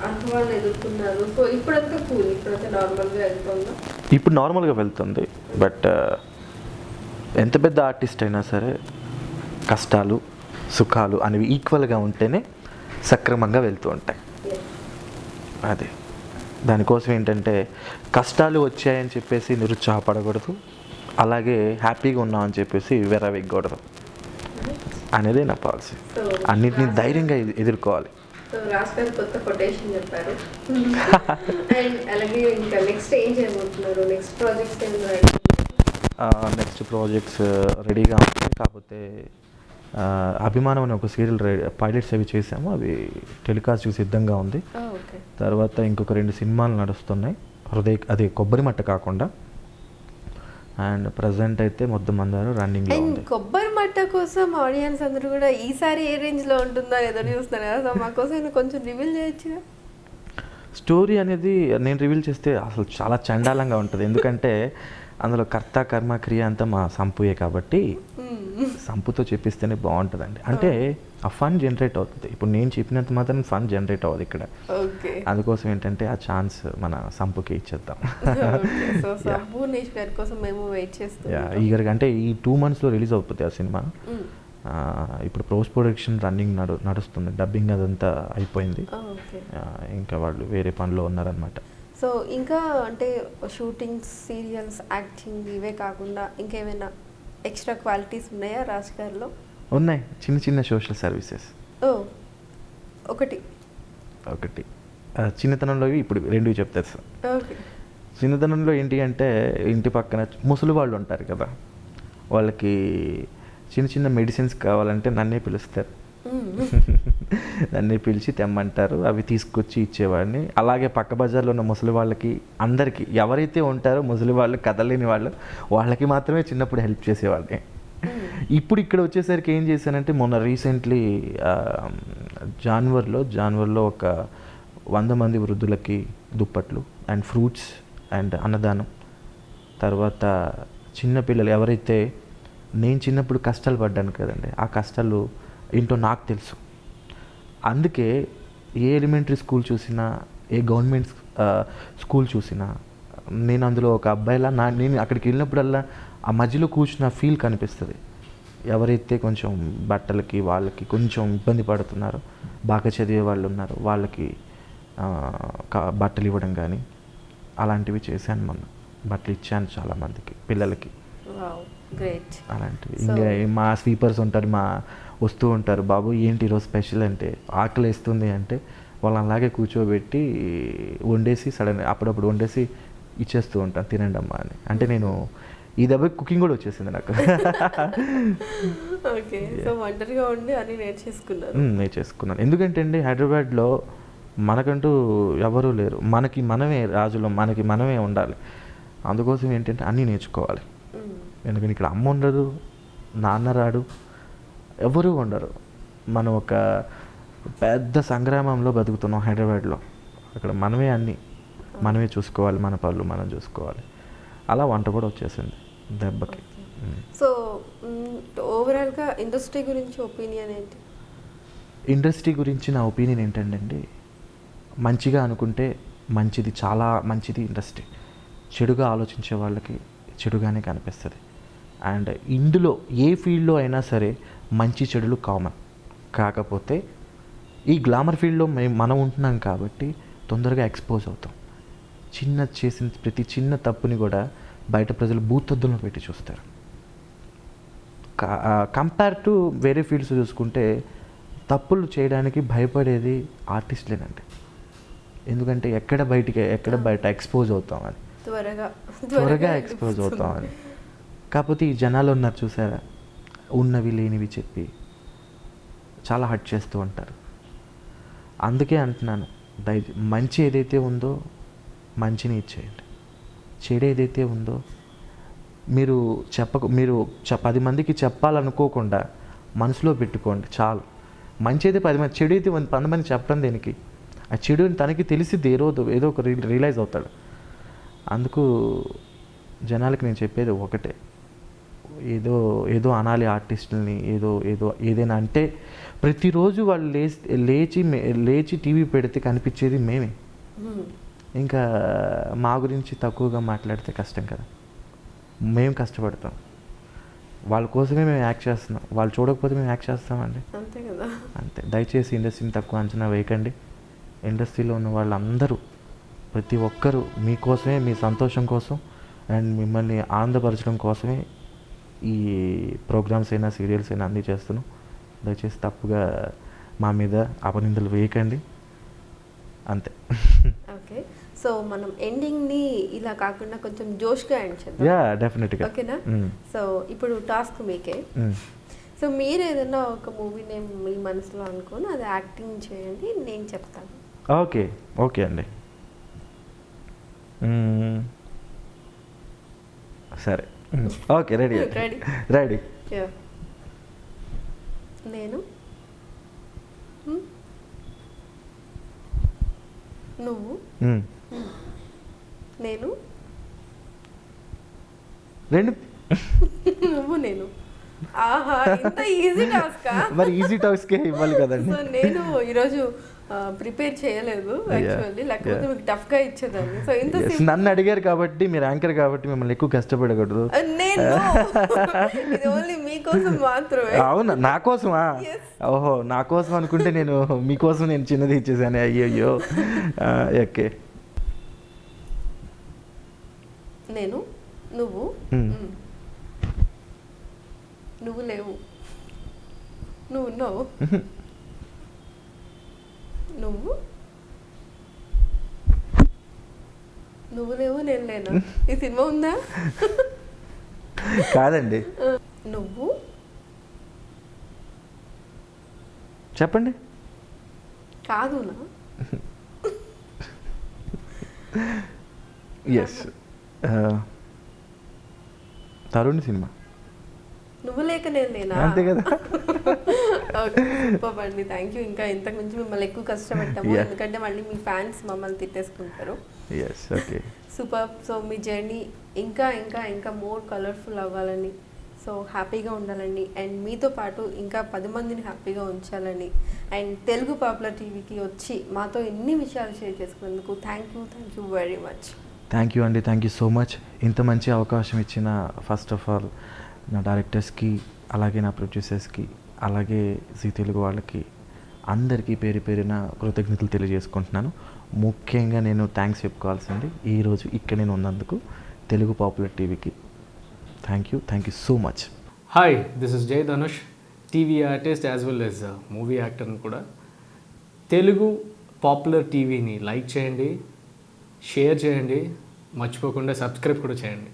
అనుభవాన్ని ఎదుర్కొన్నారు. సో ఇప్పుడంతా కూల్, ఇప్పుడంతా నార్మల్గా వెళ్తుందా? ఇప్పుడు నార్మల్గా వెళ్తుంది. బట్ ఎంత పెద్ద ఆర్టిస్ట్ అయినా సరే కష్టాలు సుఖాలు అనేవి ఈక్వల్గా ఉంటేనే సక్రమంగా వెళ్తూ ఉంటాయి. అదే దానికోసం ఏంటంటే కష్టాలు వచ్చాయని చెప్పేసి నిరుత్సాహపడకూడదు, అలాగే హ్యాపీగా ఉన్నామని చెప్పేసి వెరవెగ్గకూడదు అనేది నా పాలసీ. అన్నిటినీ ధైర్యంగా ఎదుర్కోవాలి. రాజ్ గారు కొత్త కొటేషన్ చెప్పారు. అండ్ అలాగే ఇంకా నెక్స్ట్ ఏం చేయబోతున్నారు? నెక్స్ట్ ప్రాజెక్ట్స్ ఏమైనా? నెక్స్ట్ ప్రాజెక్ట్స్ రెడీగా ఉంటాయి, కాకపోతే అభిమానం అనే ఒక సీరియల్ పైలట్స్ అవి చేసాము, అవి టెలికాస్ట్ సిద్ధంగా ఉంది. తర్వాత ఇంకొక 2 సినిమాలు నడుస్తున్నాయి, అది కొబ్బరి మట్ట కాకుండా. అండ్ ప్రజెంట్ అయితే మొత్తం అందరూ రన్నింగ్. కొబ్బరి మట్ట కోసం ఆడియన్స్ అందరూ కూడా ఈసారి ఏ రేంజ్లో ఉంటుందో ఎదురు చూస్తున్నారు కదా, సో మా కోసం కొంచెం రివీల్ చేయొచ్చు. స్టోరీ అనేది నేను రివీల్ చేస్తే అసలు చాలా చండాలంగా ఉంటుంది, ఎందుకంటే అందులో కర్త కర్మ క్రియ అంతా మా సంపుయే కాబట్టి సంపుతో చెప్పిస్తేనే బాగుంటుందండి. అంటే ఆ ఫన్ జనరేట్ అవుతుంది. ఇప్పుడు నేను చెప్పినంత మాత్రం ఫన్ జనరేట్ అవ్వదు ఇక్కడ. అందుకోసం ఏంటంటే ఆ ఛాన్స్ మన సంపుకి ఇచ్చేద్దాం. ఈగర్గా అంటే ఈ 2 monthsలో రిలీజ్ అవుతుంది ఆ సినిమా. ఇప్పుడు పోస్ట్ ప్రొడక్షన్ రన్నింగ్ నడుస్తుంది, డబ్బింగ్ అదంతా అయిపోయింది, ఇంకా వాళ్ళు వేరే పనిలో ఉన్నారనమాట. సో ఇంకా అంటే షూటింగ్స్, సీరియల్స్, యాక్టింగ్ ఇవే కాకుండా ఇంకేమైనా ఎక్స్ట్రా క్వాలిటీస్ ఉన్నాయా రాజ్ గారిలో? ఉన్నాయి, చిన్న చిన్న సోషల్ సర్వీసెస్. ఒకటి చిన్నతనంలో ఇప్పుడు 2 చెప్తారు సార్. చిన్నతనంలో ఏంటి అంటే ఇంటి పక్కన ముసలి వాళ్ళు ఉంటారు కదా, వాళ్ళకి చిన్న చిన్న మెడిసిన్స్ కావాలంటే నన్నే పిలుస్తారు. నన్నే పిలిచి తెమ్మంటారు, అవి తీసుకొచ్చి ఇచ్చేవాడిని. అలాగే పక్క బజార్లో ఉన్న ముసలి వాళ్ళకి అందరికీ, ఎవరైతే ఉంటారో ముసలి వాళ్ళు కదలేని వాళ్ళు, వాళ్ళకి మాత్రమే చిన్నప్పుడు హెల్ప్ చేసేవాడిని. ఇప్పుడు ఇక్కడ వచ్చేసరికి ఏం చేశానంటే మొన్న రీసెంట్లీ జాన్వర్లో ఒక 100 మంది వృద్ధులకి దుప్పట్లు అండ్ ఫ్రూట్స్ అండ్ అన్నదానం. తర్వాత చిన్నపిల్లలు ఎవరైతే, నేను చిన్నప్పుడు కష్టాలు పడ్డాను కదండి, ఆ కష్టాలు ఏంటో నాకు తెలుసు. అందుకే ఏ ఎలిమెంటరీ స్కూల్ చూసినా, ఏ గవర్నమెంట్ స్కూల్ చూసినా, నేను అందులో ఒక అబ్బాయిలా నేను అక్కడికి వెళ్ళినప్పుడల్లా ఆ మధ్యలో కూర్చున్న ఫీల్ కనిపిస్తుంది. ఎవరైతే కొంచెం బట్టలకి వాళ్ళకి కొంచెం ఇబ్బంది పడుతున్నారో, బాగా చదివే వాళ్ళు ఉన్నారు, వాళ్ళకి బట్టలు ఇవ్వడం కానీ అలాంటివి చేశాను. మొన్న బట్టలు ఇచ్చాను చాలామందికి, పిల్లలకి. అలాంటివి ఇంకా మా స్వీపర్స్ ఉంటారు, వస్తూ ఉంటారు, బాబు ఏంటి ఈరోజు స్పెషల్ అంటే, ఆకలి వేస్తుంది అంటే వాళ్ళని అలాగే కూర్చోబెట్టి వండేసి అప్పుడప్పుడు వండేసి ఇచ్చేస్తూ ఉంటాను, తినండి అమ్మా అని. అంటే నేను ఈ దెబ్బకి కుకింగ్ కూడా వచ్చేసింది నాకు. ఓకే. సో ఒంటరిగా ఉండి అన్ని నేర్చేసుకున్నారు. నేర్చేసుకున్నాను. ఎందుకంటే అండి హైదరాబాద్లో మనకంటూ ఎవరూ లేరు. మనకి మనమే రాజులం, మనకి మనమే ఉండాలి. అందుకోసం ఏంటంటే అన్నీ నేర్చుకోవాలి. ఎందుకంటే ఇక్కడ అమ్మ ఉండదు, నాన్న రాడు, ఎవరూ ఉండరు. మనం ఒక పెద్ద సంగ్రామంలో బతుకుతున్నాం హైదరాబాద్లో. అక్కడ మనమే అన్నీ మనమే చూసుకోవాలి, మన పనులు మనం చూసుకోవాలి. అలా వంట కూడా వచ్చేసింది దెబ్బకి. సో ఓవరాల్గా ఇండస్ట్రీ గురించి ఒపీనియన్ ఏంటి? ఇండస్ట్రీ గురించి నా ఒపీనియన్ ఏంటంటే మంచిగా అనుకుంటే మంచిది, చాలా మంచిది ఇండస్ట్రీ. చెడుగా ఆలోచించే వాళ్ళకి చెడుగానే కనిపిస్తుంది. అండ్ ఇందులో ఏ ఫీల్డ్లో అయినా సరే మంచి చెడులు కామన్. కాకపోతే ఈ గ్లామర్ ఫీల్డ్లో మనం ఉంటున్నాం కాబట్టి తొందరగా ఎక్స్పోజ్ అవుతాం. చేసిన ప్రతి చిన్న తప్పుని కూడా బయట ప్రజలు భూతద్దంలో పెట్టి చూస్తారు. కంపేర్ టు వేరే ఫీల్డ్స్ చూసుకుంటే తప్పులు చేయడానికి భయపడేది ఆర్టిస్టులేనండి. ఎందుకంటే ఎక్కడ బయట ఎక్స్పోజ్ అవుతామని, త్వరగా ఎక్స్పోజ్ అవుతామని. కాకపోతే ఈ జనాలు ఉన్నారు చూసారా, ఉన్నవి లేనివి చెప్పి చాలా హర్ట్ చేస్తూ ఉంటారు. అందుకే అంటున్నాను, మంచి ఏదైతే ఉందో మంచిని ఇచ్చేయండి. చెడు ఏదైతే ఉందో మీరు 10 మందికి చెప్పాలనుకోకుండా మనసులో పెట్టుకోండి చాలు. మంచి అయితే 10 మంది, చెడు అయితే 100 మంది చెప్పడం దేనికి? ఆ చెడు తనకి తెలిసిద్ది, ఏదో ఒక రియలైజ్ అవుతాడు. అందుకు జనాలకి నేను చెప్పేది ఒకటే, ఏదో అనాలి ఆర్టిస్టులని, ఏదైనా అంటే ప్రతిరోజు వాళ్ళు లేచి టీవీ పెడితే కనిపించేది మేమే. ఇంకా మా గురించి తక్కువగా మాట్లాడితే కష్టం కదా. మేము కష్టపడతాం, వాళ్ళ కోసమే మేము యాక్ట్ చేస్తున్నాం. వాళ్ళు చూడకపోతే మేము యాక్ట్ చేస్తామండి, అంతే కదా. అంతే. దయచేసి ఇండస్ట్రీని తక్కువ అంచనా వేయకండి. ఇండస్ట్రీలో ఉన్న వాళ్ళందరూ, ప్రతి ఒక్కరూ మీకోసమే, మీ సంతోషం కోసం అండ్ మిమ్మల్ని ఆనందపరచడం కోసమే ఈ ప్రోగ్రామ్స్ అయినా సీరియల్స్ అయినా అన్నీ చేస్తున్నాం. దయచేసి తప్పుగా మా మీద అపనిందలు వేయకండి, అంతే. ఓకే. సో మనం ఎండింగ్ని ఇలా కాకుండా కొంచెం జోష్గా ఎండ్ చేద్దాం. యా, డెఫినెట్గా. ఓకేనా? సో ఇప్పుడు టాస్క్ మీకే. సో మీరు ఏదైనా ఒక మూవీ నేమ్ మీ మనసులో అనుకోని అది యాక్టింగ్ చేయండి, నేను చెప్తాను. ఓకే అండి. సరే, ఓకే. రెడీ. నేను, నువ్వు, నేను, నువ్వు, నేను. ఆహా, ఇంత ఈజీ టాస్కా? మరి ఈజీ టాస్కే ఇవ్వాలి కదండి. సో నేను ఈరోజు ప్రిపేర్ చేయలేదు యాక్చువల్లీ, లేకపోతే మీకు టఫ్గా ఇచ్చేదాన్ని. సో ఇంత నన్ను అడిగారు కాబట్టి, మీరు యాంకర్ కాబట్టి మిమ్మల్ని ఎక్కువ కష్టపడకూడదు. నేను ఇది ఓన్లీ మీకోసం మాత్రమే. అవునా, నా కోసమా? ఓహో, నా కోసం అనుకుంటే నేను మీకోసం నేను చిన్నది ఇచ్చేసాను. అయ్యో. ఓకే. నేను, నువ్వు, నువ్వు లేవు, నువ్వు ఉన్నావు, నువ్వు లేవు, నేను లేనా? ఈ సినిమా ఉందా? కాదండి. నువ్వు చెప్పండి. కాదునా? ఎస్, తరుణ్ సినిమా. నువ్వు లేక నేను లేనా? అంతే కదా. ఓకే, సూపర్ అండి, థ్యాంక్ యూ. ఇంకా ఇంతకు మించి మిమ్మల్ని ఎక్కువ కష్టపెట్టాము, ఎందుకంటే మళ్ళీ మీ ఫ్యాన్స్ మమ్మల్ని తిట్టేసుకుంటారు. Okay, super. సో మీ జర్నీ ఇంకా ఇంకా ఇంకా మోర్ కలర్ఫుల్ అవ్వాలని, సో హ్యాపీగా ఉండాలని, అండ్ మీతో పాటు ఇంకా 10 మందిని హ్యాపీగా ఉంచాలని, అండ్ తెలుగు పాపులర్ టీవీకి వచ్చి మాతో ఎన్ని విషయాలు షేర్ చేసుకున్నందుకు thank you very much. Thank you అండి, థ్యాంక్ యూ సో మచ్. ఇంత మంచి అవకాశం ఇచ్చిన ఫస్ట్ ఆఫ్ ఆల్ నా డైరెక్టర్స్కి, అలాగే నా ప్రొడ్యూసర్స్కి, అలాగే జీ తెలుగు వాళ్ళకి అందరికీ పేరున కృతజ్ఞతలు తెలియజేసుకుంటున్నాను. ముఖ్యంగా నేను థ్యాంక్స్ చెప్పుకోవాల్సింది ఈరోజు ఇక్కడ నేను ఉన్నందుకు తెలుగు పాపులర్ టీవీకి. Thank you so much. Hi, this is Jai Dhanush, TV artist as well as movie యాక్టర్ని కూడా. తెలుగు పాపులర్ టీవీని లైక్ చేయండి, షేర్ చేయండి, మర్చిపోకుండా సబ్స్క్రైబ్ కూడా చేయండి.